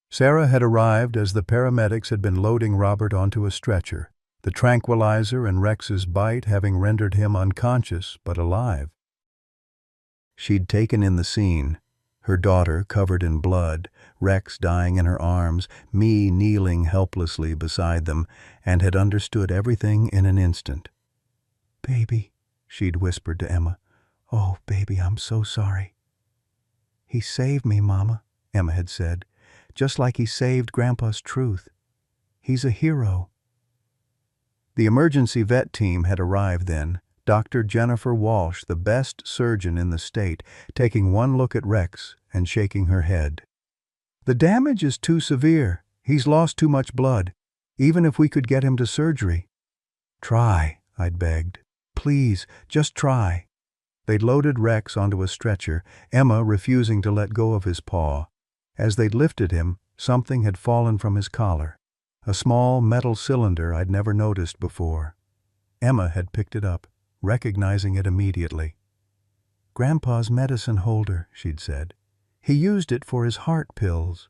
Sarah had arrived as the paramedics had been loading Robert onto a stretcher, the tranquilizer and Rex's bite having rendered him unconscious but alive. She'd taken in the scene. Her daughter covered in blood, Rex dying in her arms, me kneeling helplessly beside them, and had understood everything in an instant. "Baby," she'd whispered to Emma. "Oh, baby, I'm so sorry." "He saved me, Mama," Emma had said, "just like he saved Grandpa's truth. He's a hero." The emergency vet team had arrived then, Dr. Jennifer Walsh, the best surgeon in the state, taking one look at Rex and shaking her head. "The damage is too severe. He's lost too much blood, even if we could get him to surgery." "Try," I'd begged. "Please, just try." They'd loaded Rex onto a stretcher, Emma refusing to let go of his paw. As they'd lifted him, something had fallen from his collar. A small metal cylinder I'd never noticed before. Emma had picked it up, recognizing it immediately. "Grandpa's medicine holder," she'd said. "He used it for his heart pills."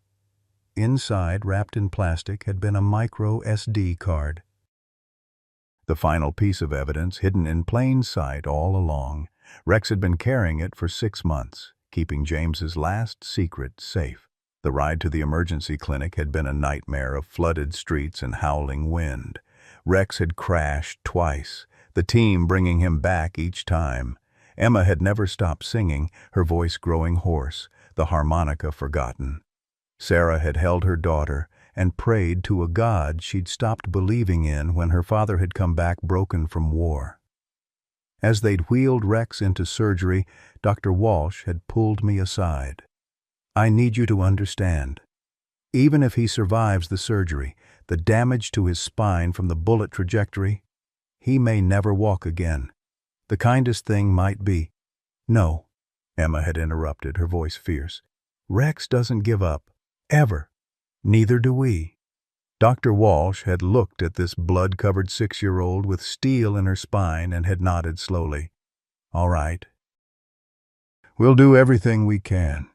Inside, wrapped in plastic, had been a micro SD card. The final piece of evidence hidden in plain sight all along. Rex had been carrying it for 6 months, keeping James's last secret safe. The ride to the emergency clinic had been a nightmare of flooded streets and howling wind. Rex had crashed twice, the team bringing him back each time. Emma had never stopped singing, her voice growing hoarse, the harmonica forgotten. Sarah had held her daughter and prayed to a God she'd stopped believing in when her father had come back broken from war. As they'd wheeled Rex into surgery, Dr. Walsh had pulled me aside. "I need you to understand. Even if he survives the surgery, the damage to his spine from the bullet trajectory, he may never walk again. The kindest thing might be—" "No," Emma had interrupted, her voice fierce. "Rex doesn't give up. Ever. Neither do we." Dr. Walsh had looked at this blood-covered 6-year-old with steel in her spine and had nodded slowly. "All right. We'll do everything we can."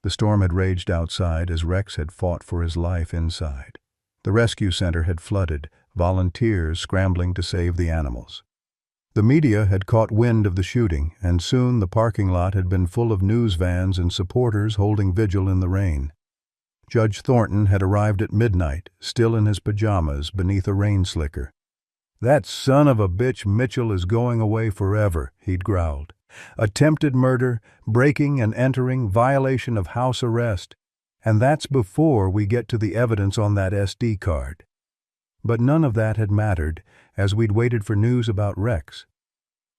The storm had raged outside as Rex had fought for his life inside. The rescue center had flooded, volunteers scrambling to save the animals. The media had caught wind of the shooting, and soon the parking lot had been full of news vans and supporters holding vigil in the rain. Judge Thornton had arrived at midnight, still in his pajamas beneath a rain slicker. "That son of a bitch Mitchell is going away forever," he'd growled. "Attempted murder, breaking and entering, violation of house arrest. And that's before we get to the evidence on that SD card." But none of that had mattered as we'd waited for news about Rex.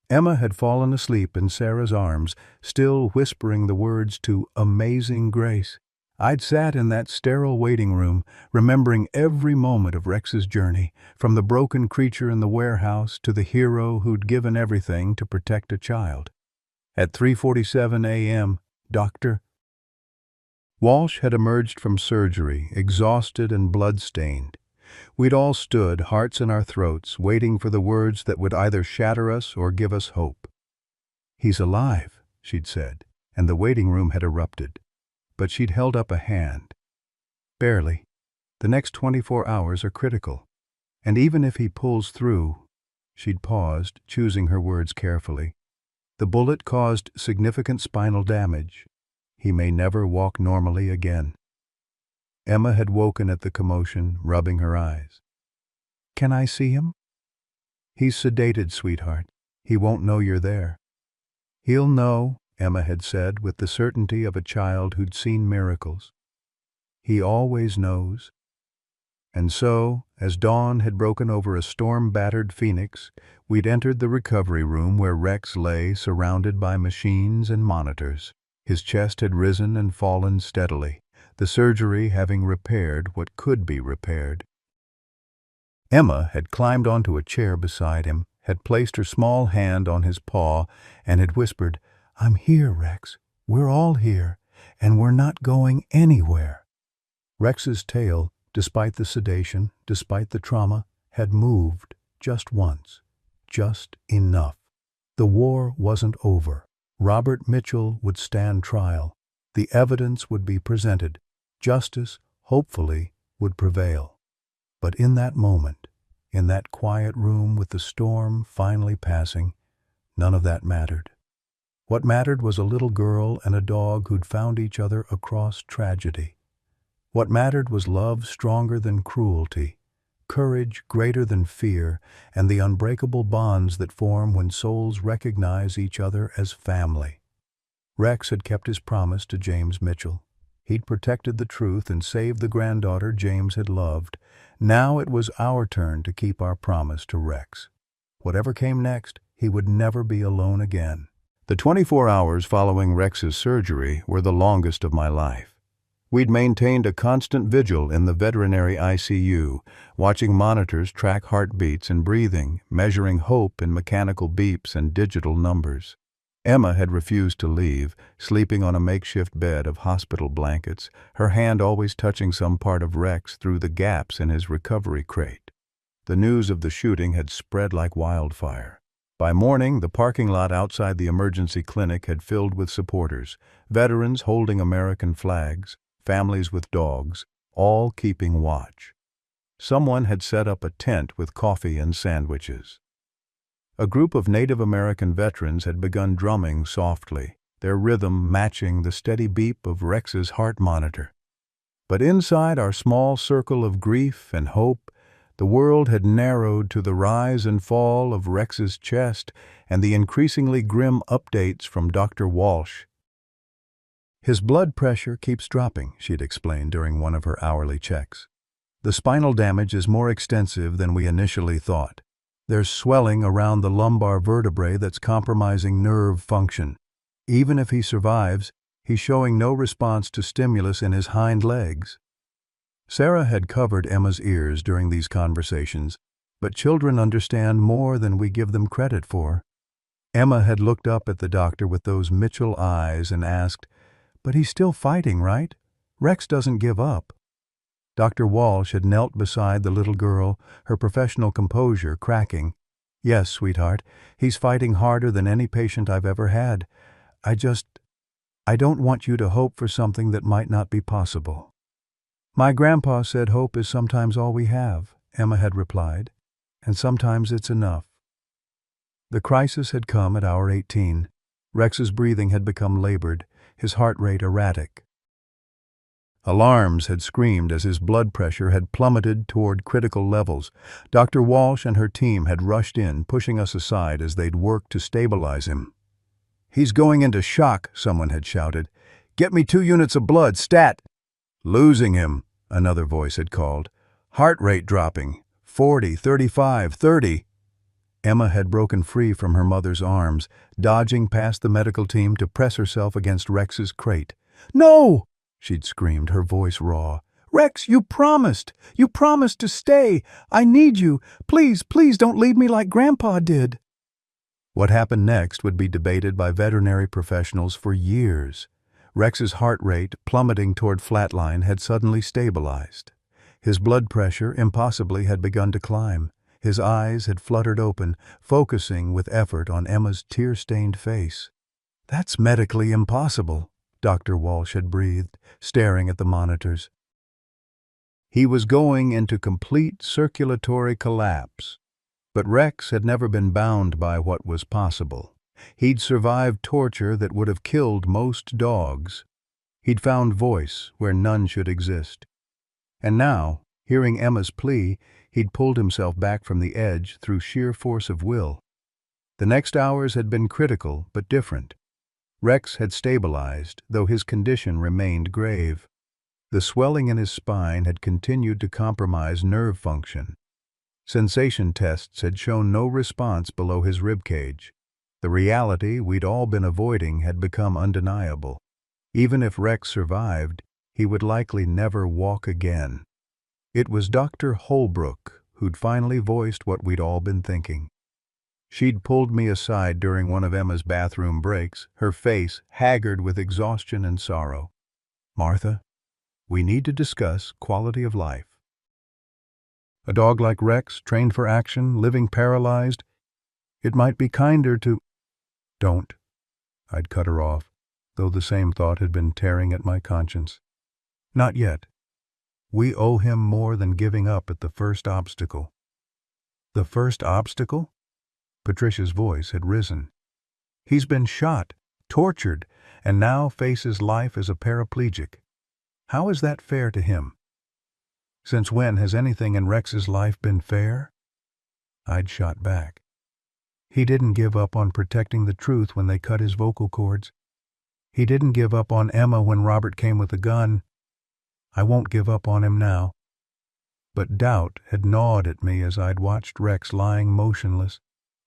Emma had fallen asleep in Sarah's arms, still whispering the words to Amazing Grace. I'd sat in that sterile waiting room, remembering every moment of Rex's journey, from the broken creature in the warehouse to the hero who'd given everything to protect a child. At 3:47 a.m., Dr. Walsh had emerged from surgery, exhausted and blood-stained. We'd all stood, hearts in our throats, waiting for the words that would either shatter us or give us hope. "He's alive," she'd said, and the waiting room had erupted. But she'd held up a hand. "Barely. The next 24 hours are critical. And even if he pulls through—" She'd paused, choosing her words carefully. "The bullet caused significant spinal damage. He may never walk normally again." Emma had woken at the commotion, rubbing her eyes. "Can I see him?" "He's sedated, sweetheart. He won't know you're there." "He'll know," Emma had said with the certainty of a child who'd seen miracles. "He always knows." And so, as dawn had broken over a storm-battered Phoenix, we'd entered the recovery room where Rex lay surrounded by machines and monitors. His chest had risen and fallen steadily, the surgery having repaired what could be repaired. Emma had climbed onto a chair beside him, had placed her small hand on his paw, and had whispered, "I'm here, Rex. We're all here, and we're not going anywhere." Rex's tail, despite the sedation, despite the trauma, had moved just once, just enough. The war wasn't over. Robert Mitchell would stand trial. The evidence would be presented. Justice, hopefully, would prevail. But in that moment, in that quiet room with the storm finally passing, none of that mattered. What mattered was a little girl and a dog who'd found each other across tragedy. What mattered was love stronger than cruelty, courage greater than fear, and the unbreakable bonds that form when souls recognize each other as family. Rex had kept his promise to James Mitchell. He'd protected the truth and saved the granddaughter James had loved. Now it was our turn to keep our promise to Rex. Whatever came next, he would never be alone again. The 24 hours following Rex's surgery were the longest of my life. We'd maintained a constant vigil in the veterinary ICU, watching monitors track heartbeats and breathing, measuring hope in mechanical beeps and digital numbers. Emma had refused to leave, sleeping on a makeshift bed of hospital blankets, her hand always touching some part of Rex through the gaps in his recovery crate. The news of the shooting had spread like wildfire. By morning, the parking lot outside the emergency clinic had filled with supporters, veterans holding American flags, families with dogs, all keeping watch. Someone had set up a tent with coffee and sandwiches. A group of Native American veterans had begun drumming softly, their rhythm matching the steady beep of Rex's heart monitor. But inside our small circle of grief and hope, the world had narrowed to the rise and fall of Rex's chest and the increasingly grim updates from Dr. Walsh. "His blood pressure keeps dropping," she'd explained during one of her hourly checks. "The spinal damage is more extensive than we initially thought. There's swelling around the lumbar vertebrae that's compromising nerve function. Even if he survives, he's showing no response to stimulus in his hind legs." Sarah had covered Emma's ears during these conversations, but children understand more than we give them credit for. Emma had looked up at the doctor with those Mitchell eyes and asked, "But he's still fighting, right? Rex doesn't give up." Dr. Walsh had knelt beside the little girl, her professional composure cracking. "Yes, sweetheart, he's fighting harder than any patient I've ever had. I don't want you to hope for something that might not be possible." "My grandpa said hope is sometimes all we have," Emma had replied, "and sometimes it's enough." The crisis had come at hour 18. Rex's breathing had become labored, his heart rate erratic. Alarms had screamed as his blood pressure had plummeted toward critical levels. Dr. Walsh and her team had rushed in, pushing us aside as they'd worked to stabilize him. "He's going into shock," someone had shouted. "Get me 2 units of blood, stat!" "Losing him," another voice had called. "Heart rate dropping. 40, 35, 30. Emma had broken free from her mother's arms, dodging past the medical team to press herself against Rex's crate. "No!" she'd screamed, her voice raw. "Rex, you promised! You promised to stay! I need you! Please, please don't leave me like Grandpa did!" What happened next would be debated by veterinary professionals for years. Rex's heart rate, plummeting toward flatline, had suddenly stabilized. His blood pressure, impossibly, had begun to climb. His eyes had fluttered open, focusing with effort on Emma's tear-stained face. "That's medically impossible," Dr. Walsh had breathed, staring at the monitors. He was going into complete circulatory collapse. But Rex had never been bound by what was possible. He'd survived torture that would have killed most dogs. He'd found voice where none should exist. And now, hearing Emma's plea, he'd pulled himself back from the edge through sheer force of will. The next hours had been critical but different. Rex had stabilized, though his condition remained grave. The swelling in his spine had continued to compromise nerve function. Sensation tests had shown no response below his ribcage. The reality we'd all been avoiding had become undeniable. Even if Rex survived, he would likely never walk again. It was Dr. Holbrook who'd finally voiced what we'd all been thinking. She'd pulled me aside during one of Emma's bathroom breaks, her face haggard with exhaustion and sorrow. "Martha, we need to discuss quality of life. A dog like Rex, trained for action, living paralyzed, it might be kinder to—" "Don't," I'd cut her off, though the same thought had been tearing at my conscience. "Not yet. We owe him more than giving up at the first obstacle." "The first obstacle?" Patricia's voice had risen. "He's been shot," tortured, and now faces life as a paraplegic. How is that fair to him? Since when has anything in Rex's life been fair? I'd shot back. He didn't give up on protecting the truth when they cut his vocal cords. He didn't give up on Emma when Robert came with a gun. I won't give up on him now. But doubt had gnawed at me as I'd watched Rex lying motionless,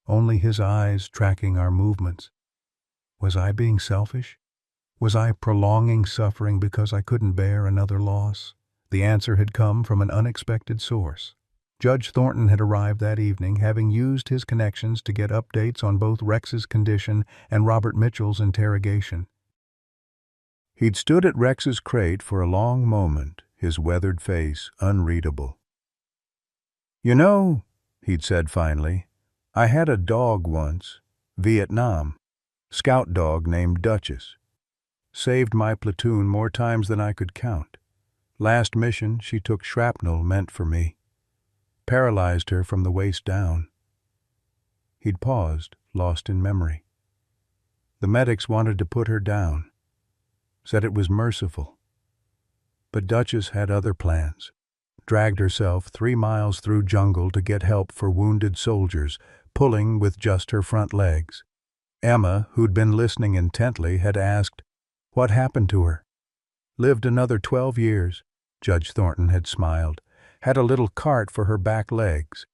only his eyes tracking our movements. Was I being selfish? Was I prolonging suffering because I couldn't bear another loss? The answer had come from an unexpected source. Judge Thornton had arrived that evening, having used his connections to get updates on both Rex's condition and Robert Mitchell's interrogation. He'd stood at Rex's crate for a long moment, his weathered face unreadable. "You know," he'd said finally, "I had a dog once, Vietnam, scout dog named Duchess. Saved my platoon more times than I could count. Last mission, she took shrapnel meant for me. Paralyzed her from the waist down." He'd paused, lost in memory. The medics wanted to put her down, said it was merciful. But Duchess had other plans. Dragged herself 3 miles through jungle to get help for wounded soldiers, pulling with just her front legs. Emma, who'd been listening intently, had asked, "What happened to her?" "Lived another 12 years, Judge Thornton had smiled. "Had a little cart for her back legs.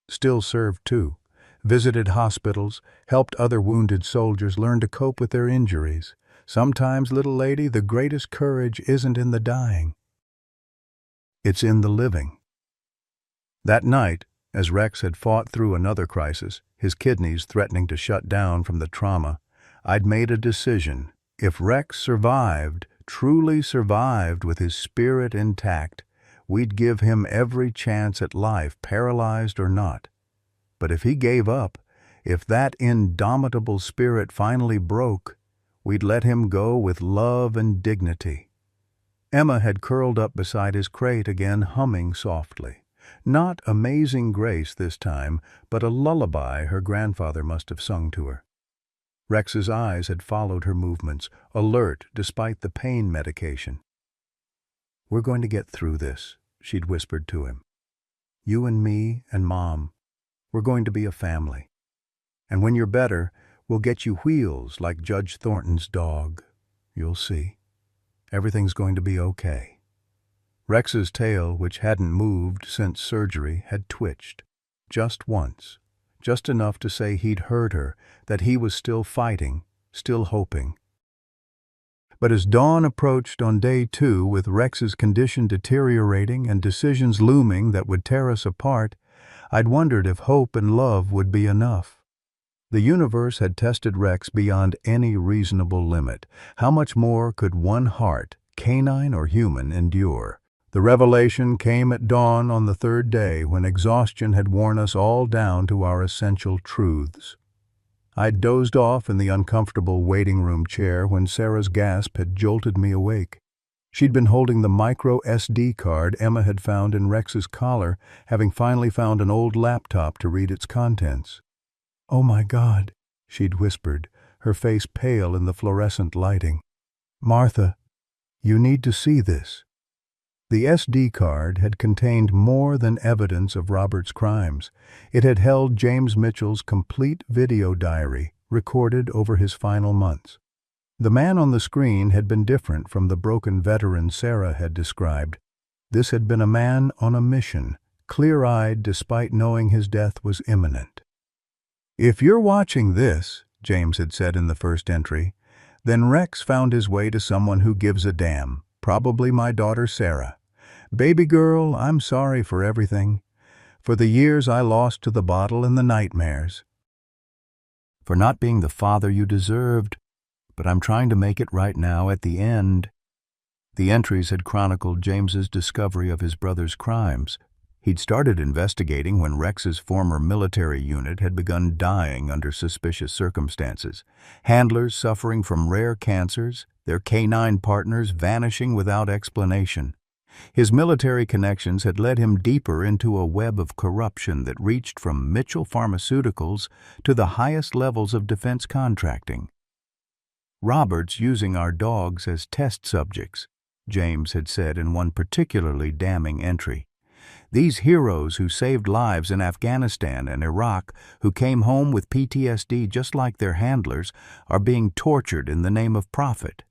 Still served too. Visited hospitals, helped other wounded soldiers learn to cope with their injuries. Sometimes, little lady, the greatest courage isn't in the dying. It's in the living." That night, as Rex had fought through another crisis, his kidneys threatening to shut down from the trauma, I'd made a decision. If Rex survived, truly survived with his spirit intact, we'd give him every chance at life, paralyzed or not. But if he gave up, if that indomitable spirit finally broke, we'd let him go with love and dignity. Emma had curled up beside his crate again, humming softly. Not Amazing Grace this time, but a lullaby her grandfather must have sung to her. Rex's eyes had followed her movements, alert despite the pain medication. "We're going to get through this," she'd whispered to him. "You and me and Mom. We're going to be a family. And when you're better, we'll get you wheels like Judge Thornton's dog. You'll see. Everything's going to be okay." Rex's tail, which hadn't moved since surgery, had twitched. Just once. Just enough to say he'd heard her, that he was still fighting, still hoping. But as dawn approached on day 2, with Rex's condition deteriorating and decisions looming that would tear us apart, I'd wondered if hope and love would be enough. The universe had tested Rex beyond any reasonable limit. How much more could one heart, canine or human, endure? The revelation came at dawn on the 3rd day, when exhaustion had worn us all down to our essential truths. I'd dozed off in the uncomfortable waiting room chair when Sarah's gasp had jolted me awake. She'd been holding the micro SD card Emma had found in Rex's collar, having finally found an old laptop to read its contents. "Oh my God," she'd whispered, her face pale in the fluorescent lighting. "Martha, you need to see this." The SD card had contained more than evidence of Robert's crimes. It had held James Mitchell's complete video diary, recorded over his final months. The man on the screen had been different from the broken veteran Sarah had described. This had been a man on a mission, clear-eyed despite knowing his death was imminent. "If you're watching this," James had said in the first entry, "then Rex found his way to someone who gives a damn, probably my daughter Sarah. Baby girl, I'm sorry for everything. For the years I lost to the bottle and the nightmares. For not being the father you deserved. But I'm trying to make it right now at the end." The entries had chronicled James's discovery of his brother's crimes. He'd started investigating when Rex's former military unit had begun dying under suspicious circumstances. Handlers suffering from rare cancers, their canine partners vanishing without explanation. His military connections had led him deeper into a web of corruption that reached from Mitchell Pharmaceuticals to the highest levels of defense contracting. Robert's using our dogs as test subjects, James had said in one particularly damning entry. These heroes who saved lives in Afghanistan and Iraq, who came home with PTSD just like their handlers, are being tortured in the name of profit.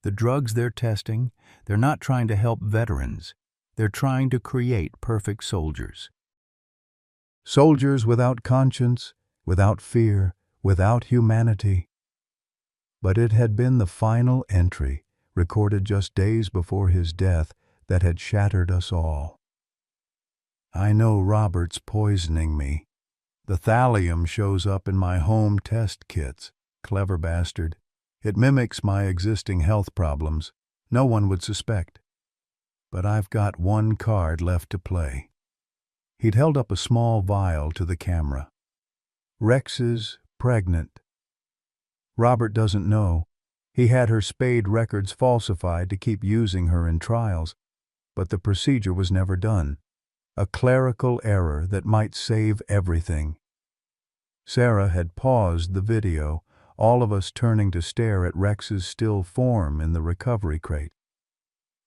The drugs they're testing, they're not trying to help veterans. They're trying to create perfect soldiers. Soldiers without conscience, without fear, without humanity. But it had been the final entry, recorded just days before his death, that had shattered us all. I know Robert's poisoning me. The thallium shows up in my home test kits. Clever bastard. It mimics my existing health problems. No one would suspect. But I've got one card left to play. He'd held up a small vial to the camera. Rex is pregnant. Robert doesn't know. He had her spayed records falsified to keep using her in trials, but the procedure was never done. A clerical error that might save everything. Sarah had paused the video, all of us turning to stare at Rex's still form in the recovery crate.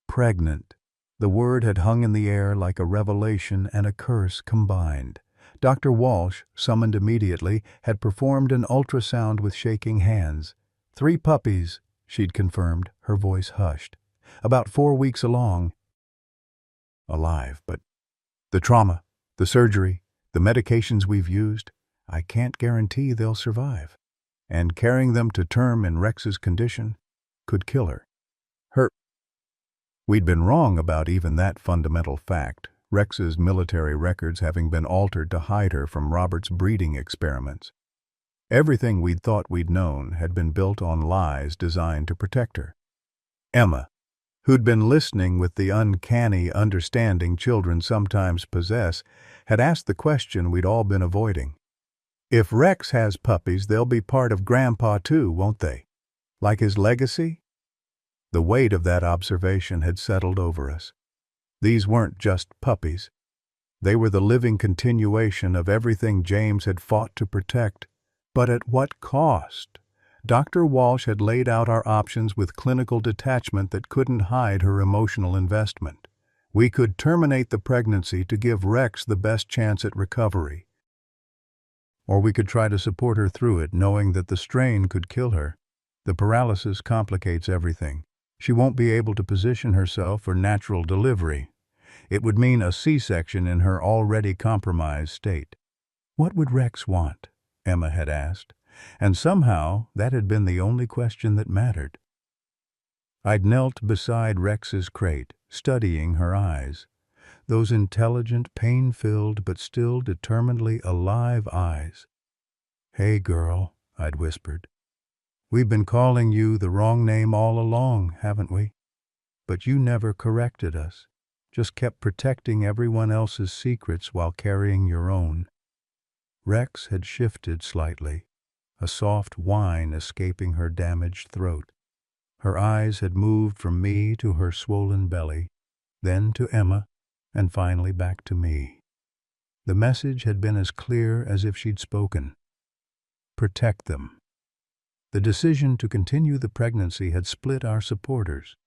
Pregnant. The word had hung in the air like a revelation and a curse combined. Dr. Walsh, summoned immediately, had performed an ultrasound with shaking hands. 3 puppies, she'd confirmed, her voice hushed. About 4 weeks along. Alive, but the trauma, the surgery, the medications we've used, I can't guarantee they'll survive. And carrying them to term in Rex's condition could kill her. We'd been wrong about even that fundamental fact, Rex's military records having been altered to hide her from Robert's breeding experiments. Everything we'd thought we'd known had been built on lies designed to protect her. Emma, who'd been listening with the uncanny understanding children sometimes possess, had asked the question we'd all been avoiding. If Rex has puppies, they'll be part of Grandpa too, won't they? Like his legacy? The weight of that observation had settled over us. These weren't just puppies. They were the living continuation of everything James had fought to protect. But at what cost? Dr. Walsh had laid out our options with clinical detachment that couldn't hide her emotional investment. We could terminate the pregnancy to give Rex the best chance at recovery. Or we could try to support her through it, knowing that the strain could kill her. The paralysis complicates everything. She won't be able to position herself for natural delivery. It would mean a C-section in her already compromised state. What would Rex want? Emma had asked. And somehow that had been the only question that mattered. I'd knelt beside Rex's crate, studying her eyes. Those intelligent, pain-filled, but still determinedly alive eyes. "Hey, girl," I'd whispered. "We've been calling you the wrong name all along, haven't we? But you never corrected us, just kept protecting everyone else's secrets while carrying your own." Rex had shifted slightly, a soft whine escaping her damaged throat. Her eyes had moved from me to her swollen belly, then to Emma, and finally back to me. The message had been as clear as if she'd spoken. Protect them. The decision to continue the pregnancy had split our supporters.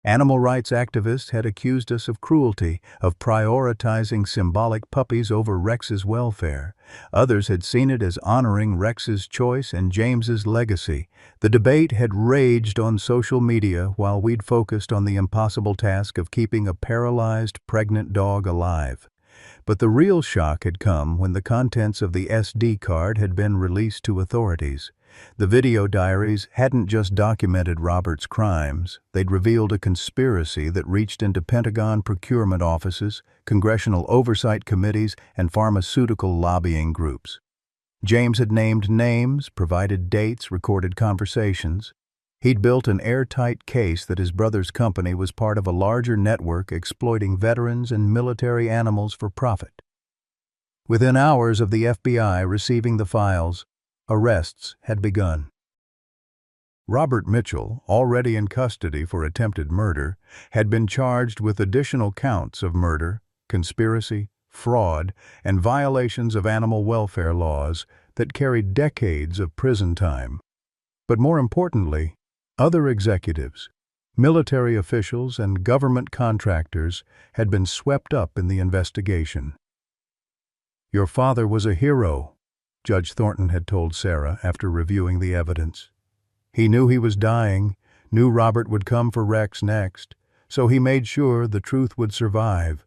Animal rights activists had accused us of cruelty, of prioritizing symbolic puppies over Rex's welfare. Others had seen it as honoring Rex's choice and James's legacy. The debate had raged on social media while we'd focused on the impossible task of keeping a paralyzed, pregnant dog alive. But the real shock had come when the contents of the SD card had been released to authorities. The video diaries hadn't just documented Robert's crimes, they'd revealed a conspiracy that reached into Pentagon procurement offices, congressional oversight committees, and pharmaceutical lobbying groups. James had named names, provided dates, recorded conversations. He'd built an airtight case that his brother's company was part of a larger network exploiting veterans and military animals for profit. Within hours of the FBI receiving the files, arrests had begun. Robert Mitchell, already in custody for attempted murder, had been charged with additional counts of murder, conspiracy, fraud, and violations of animal welfare laws that carried decades of prison time. But more importantly, other executives, military officials, and government contractors had been swept up in the investigation. "Your father was a hero," Judge Thornton had told Sarah after reviewing the evidence. "He knew he was dying, knew Robert would come for Rex next, so he made sure the truth would survive.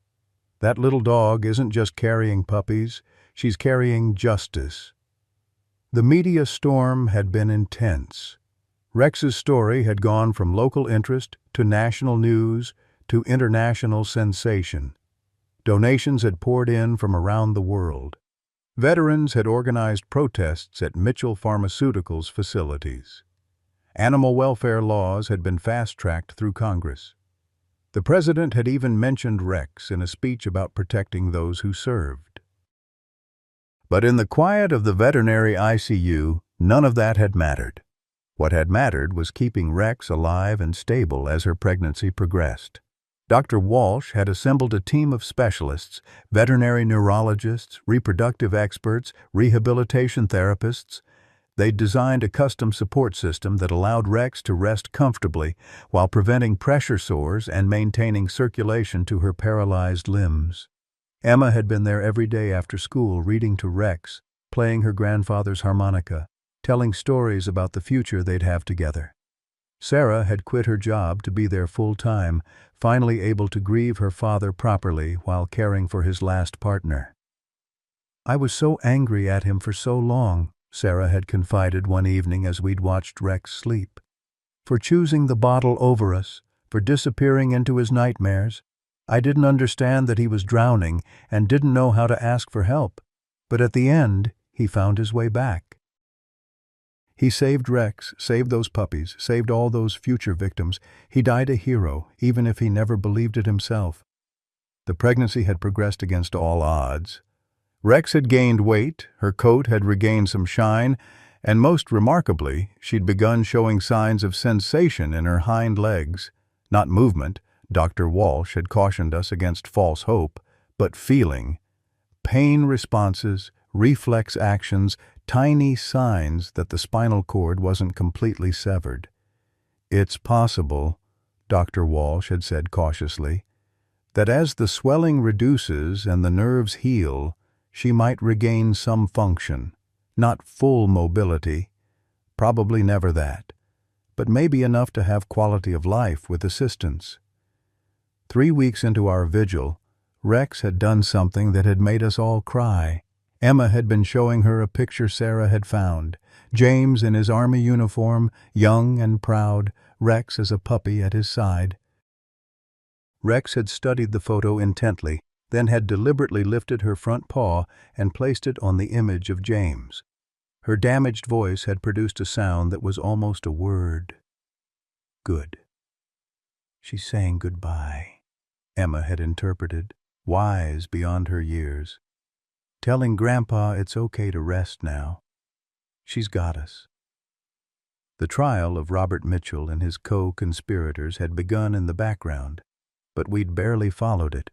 That little dog isn't just carrying puppies, she's carrying justice." The media storm had been intense. Rex's story had gone from local interest to national news to international sensation. Donations had poured in from around the world. Veterans had organized protests at Mitchell Pharmaceuticals facilities. Animal welfare laws had been fast-tracked through Congress. The president had even mentioned Rex in a speech about protecting those who served. But in the quiet of the veterinary ICU, none of that had mattered. What had mattered was keeping Rex alive and stable as her pregnancy progressed. Dr. Walsh had assembled a team of specialists, veterinary neurologists, reproductive experts, rehabilitation therapists. They'd designed a custom support system that allowed Rex to rest comfortably while preventing pressure sores and maintaining circulation to her paralyzed limbs. Emma had been there every day after school reading to Rex, playing her grandfather's harmonica, telling stories about the future they'd have together. Sarah had quit her job to be there full-time, finally able to grieve her father properly while caring for his last partner. "I was so angry at him for so long," Sarah had confided one evening as we'd watched Rex sleep. "For choosing the bottle over us, for disappearing into his nightmares. I didn't understand that he was drowning and didn't know how to ask for help. But at the end, he found his way back. He saved Rex, saved those puppies, saved all those future victims. He died a hero, even if he never believed it himself." The pregnancy had progressed against all odds. Rex had gained weight, her coat had regained some shine, and most remarkably, she'd begun showing signs of sensation in her hind legs. Not movement, Dr. Walsh had cautioned us against false hope, but feeling. Pain responses, reflex actions, tiny signs that the spinal cord wasn't completely severed. "It's possible," Dr. Walsh had said cautiously, "that as the swelling reduces and the nerves heal, she might regain some function. Not full mobility, probably never that, but maybe enough to have quality of life with assistance." 3 weeks into our vigil, Rex had done something that had made us all cry. Emma had been showing her a picture Sarah had found. James in his army uniform, young and proud, Rex as a puppy at his side. Rex had studied the photo intently, then had deliberately lifted her front paw and placed it on the image of James. Her damaged voice had produced a sound that was almost a word. "Good. She's saying goodbye," Emma had interpreted, wise beyond her years. "Telling Grandpa it's okay to rest now. She's got us." The trial of Robert Mitchell and his co-conspirators had begun in the background, but we'd barely followed it.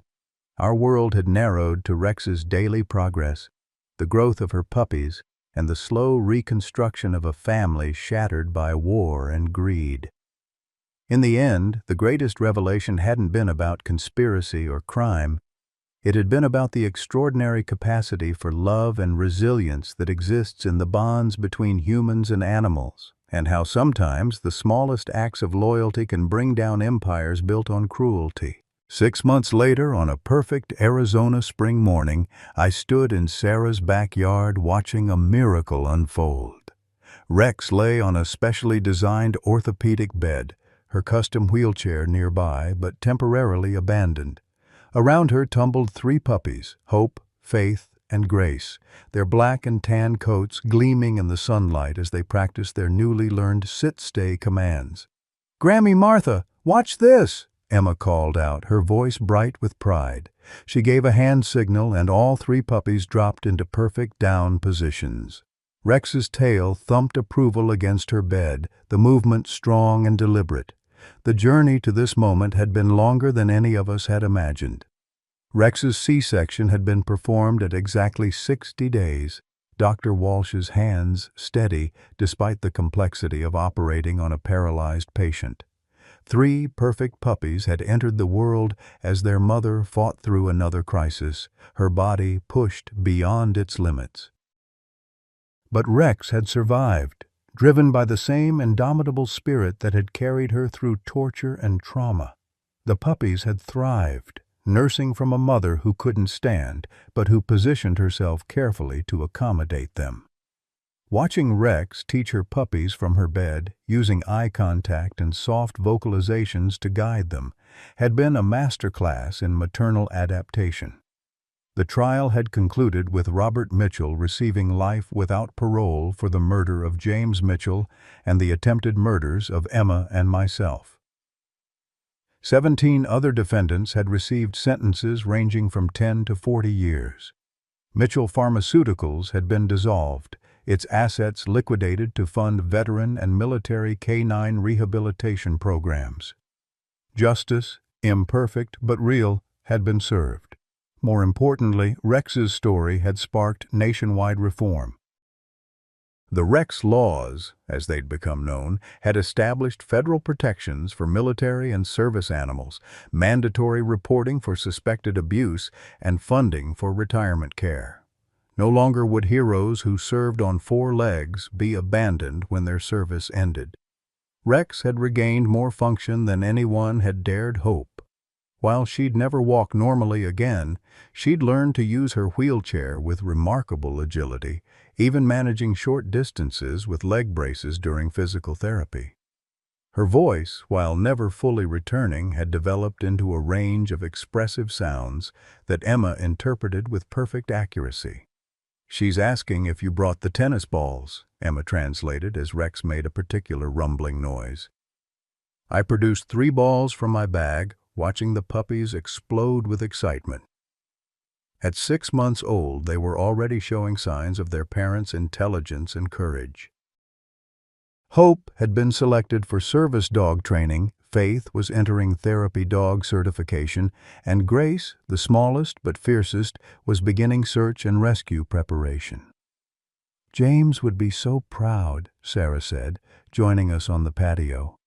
Our world had narrowed to Rex's daily progress, the growth of her puppies, and the slow reconstruction of a family shattered by war and greed. In the end, the greatest revelation hadn't been about conspiracy or crime. It had been about the extraordinary capacity for love and resilience that exists in the bonds between humans and animals, and how sometimes the smallest acts of loyalty can bring down empires built on cruelty. 6 months later, on a perfect Arizona spring morning, I stood in Sarah's backyard watching a miracle unfold. Rex lay on a specially designed orthopedic bed, her custom wheelchair nearby but temporarily abandoned. Around her tumbled 3 puppies, Hope, Faith, and Grace, their black and tan coats gleaming in the sunlight as they practiced their newly learned sit-stay commands. "Grammy Martha, watch this!" Emma called out, her voice bright with pride. She gave a hand signal and all 3 puppies dropped into perfect down positions. Rex's tail thumped approval against her bed, the movement strong and deliberate. The journey to this moment had been longer than any of us had imagined. Rex's C-section had been performed at exactly 60 days. Dr. Walsh's hands steady despite the complexity of operating on a paralyzed patient. 3 perfect puppies had entered the world as their mother fought through another crisis, her body pushed beyond its limits. But Rex had survived, driven by the same indomitable spirit that had carried her through torture and trauma. The puppies had thrived, nursing from a mother who couldn't stand, but who positioned herself carefully to accommodate them. Watching Rex teach her puppies from her bed, using eye contact and soft vocalizations to guide them, had been a masterclass in maternal adaptation. The trial had concluded with Robert Mitchell receiving life without parole for the murder of James Mitchell and the attempted murders of Emma and myself. 17 other defendants had received sentences ranging from 10 to 40 years. Mitchell Pharmaceuticals had been dissolved, its assets liquidated to fund veteran and military canine rehabilitation programs. Justice, imperfect but real, had been served. More importantly, Rex's story had sparked nationwide reform. The Rex laws, as they'd become known, had established federal protections for military and service animals, mandatory reporting for suspected abuse, and funding for retirement care. No longer would heroes who served on 4 legs be abandoned when their service ended. Rex had regained more function than anyone had dared hope. While she'd never walk normally again, she'd learned to use her wheelchair with remarkable agility, even managing short distances with leg braces during physical therapy. Her voice, while never fully returning, had developed into a range of expressive sounds that Emma interpreted with perfect accuracy. "She's asking if you brought the tennis balls," Emma translated as Rex made a particular rumbling noise. I produced 3 balls from my bag, watching the puppies explode with excitement. At 6 months old, they were already showing signs of their parents' intelligence and courage. Hope had been selected for service dog training, Faith was entering therapy dog certification, and Grace, the smallest but fiercest, was beginning search and rescue preparation. "James would be so proud," Sarah said, joining us on the patio.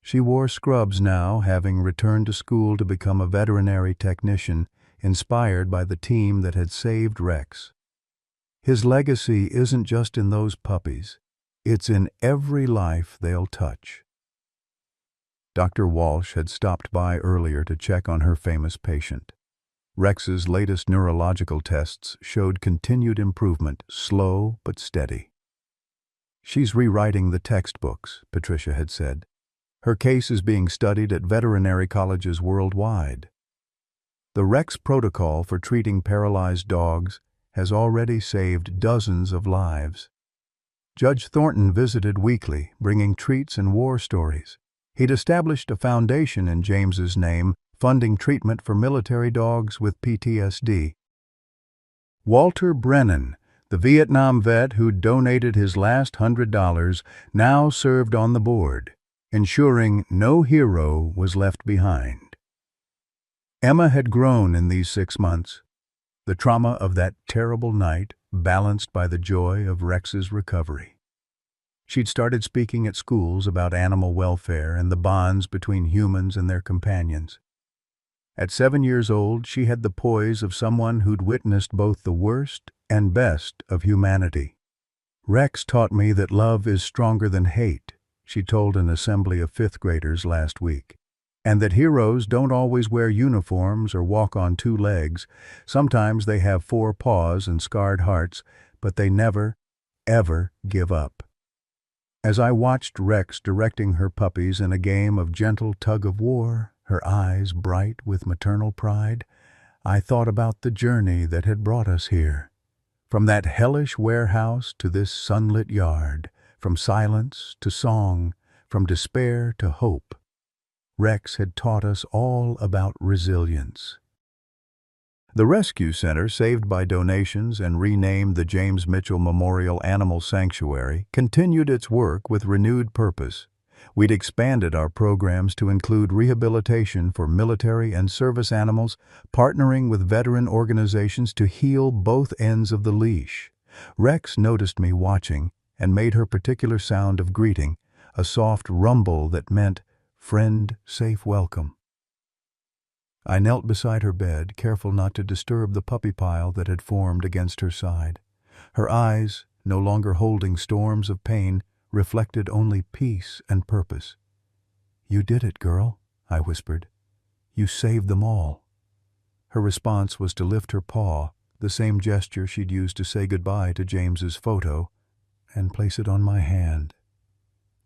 She wore scrubs now, having returned to school to become a veterinary technician, inspired by the team that had saved Rex. "His legacy isn't just in those puppies. It's in every life they'll touch." Dr. Walsh had stopped by earlier to check on her famous patient. Rex's latest neurological tests showed continued improvement, slow but steady. "She's rewriting the textbooks," Patricia had said. "Her case is being studied at veterinary colleges worldwide. The Rex protocol for treating paralyzed dogs has already saved dozens of lives." Judge Thornton visited weekly, bringing treats and war stories. He'd established a foundation in James's name, funding treatment for military dogs with PTSD. Walter Brennan, the Vietnam vet who'd donated his last $100, now served on the board, ensuring no hero was left behind. Emma had grown in these 6 months. The trauma of that terrible night balanced by the joy of Rex's recovery. She'd started speaking at schools about animal welfare and the bonds between humans and their companions. At 7 years old, she had the poise of someone who'd witnessed both the worst and best of humanity. "Rex taught me that love is stronger than hate," she told an assembly of 5th graders last week, "and that heroes don't always wear uniforms or walk on 2 legs. Sometimes they have 4 paws and scarred hearts, but they never, ever give up." As I watched Rex directing her puppies in a game of gentle tug-of-war, her eyes bright with maternal pride, I thought about the journey that had brought us here. From that hellish warehouse to this sunlit yard, from silence to song, from despair to hope. Rex had taught us all about resilience. The Rescue Center, saved by donations and renamed the James Mitchell Memorial Animal Sanctuary, continued its work with renewed purpose. We'd expanded our programs to include rehabilitation for military and service animals, partnering with veteran organizations to heal both ends of the leash. Rex noticed me watching and made her particular sound of greeting, a soft rumble that meant, "Friend, safe welcome." I knelt beside her bed, careful not to disturb the puppy pile that had formed against her side. Her eyes, no longer holding storms of pain, reflected only peace and purpose. "You did it, girl," I whispered. "You saved them all." Her response was to lift her paw, the same gesture she'd used to say goodbye to James's photo, and place it on my hand.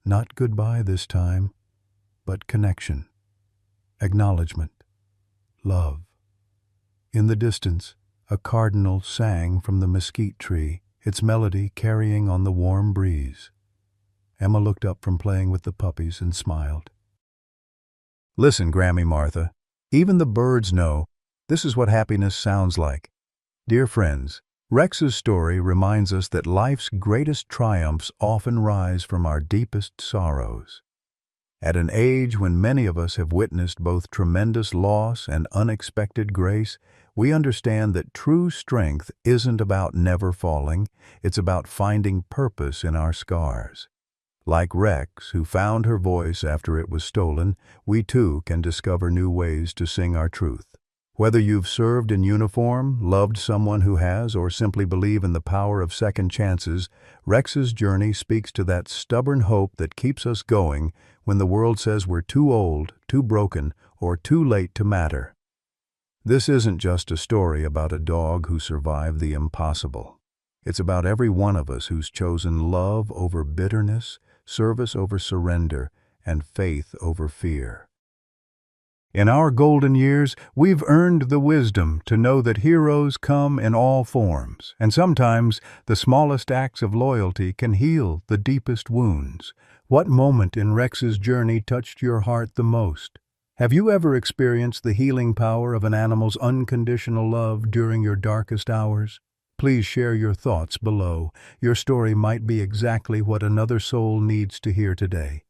Not goodbye this time, but connection, acknowledgement, love. In the distance, a cardinal sang from the mesquite tree, its melody carrying on the warm breeze. Emma looked up from playing with the puppies and smiled. "Listen, Grammy Martha, even the birds know this is what happiness sounds like." Dear friends, Rex's story reminds us that life's greatest triumphs often rise from our deepest sorrows. At an age when many of us have witnessed both tremendous loss and unexpected grace, we understand that true strength isn't about never falling, it's about finding purpose in our scars. Like Rex, who found her voice after it was stolen, we too can discover new ways to sing our truth. Whether you've served in uniform, loved someone who has, or simply believe in the power of second chances, Rex's journey speaks to that stubborn hope that keeps us going when the world says we're too old, too broken, or too late to matter. This isn't just a story about a dog who survived the impossible. It's about every one of us who's chosen love over bitterness, service over surrender, and faith over fear. In our golden years, we've earned the wisdom to know that heroes come in all forms, and sometimes the smallest acts of loyalty can heal the deepest wounds. What moment in Rex's journey touched your heart the most? Have you ever experienced the healing power of an animal's unconditional love during your darkest hours? Please share your thoughts below. Your story might be exactly what another soul needs to hear today.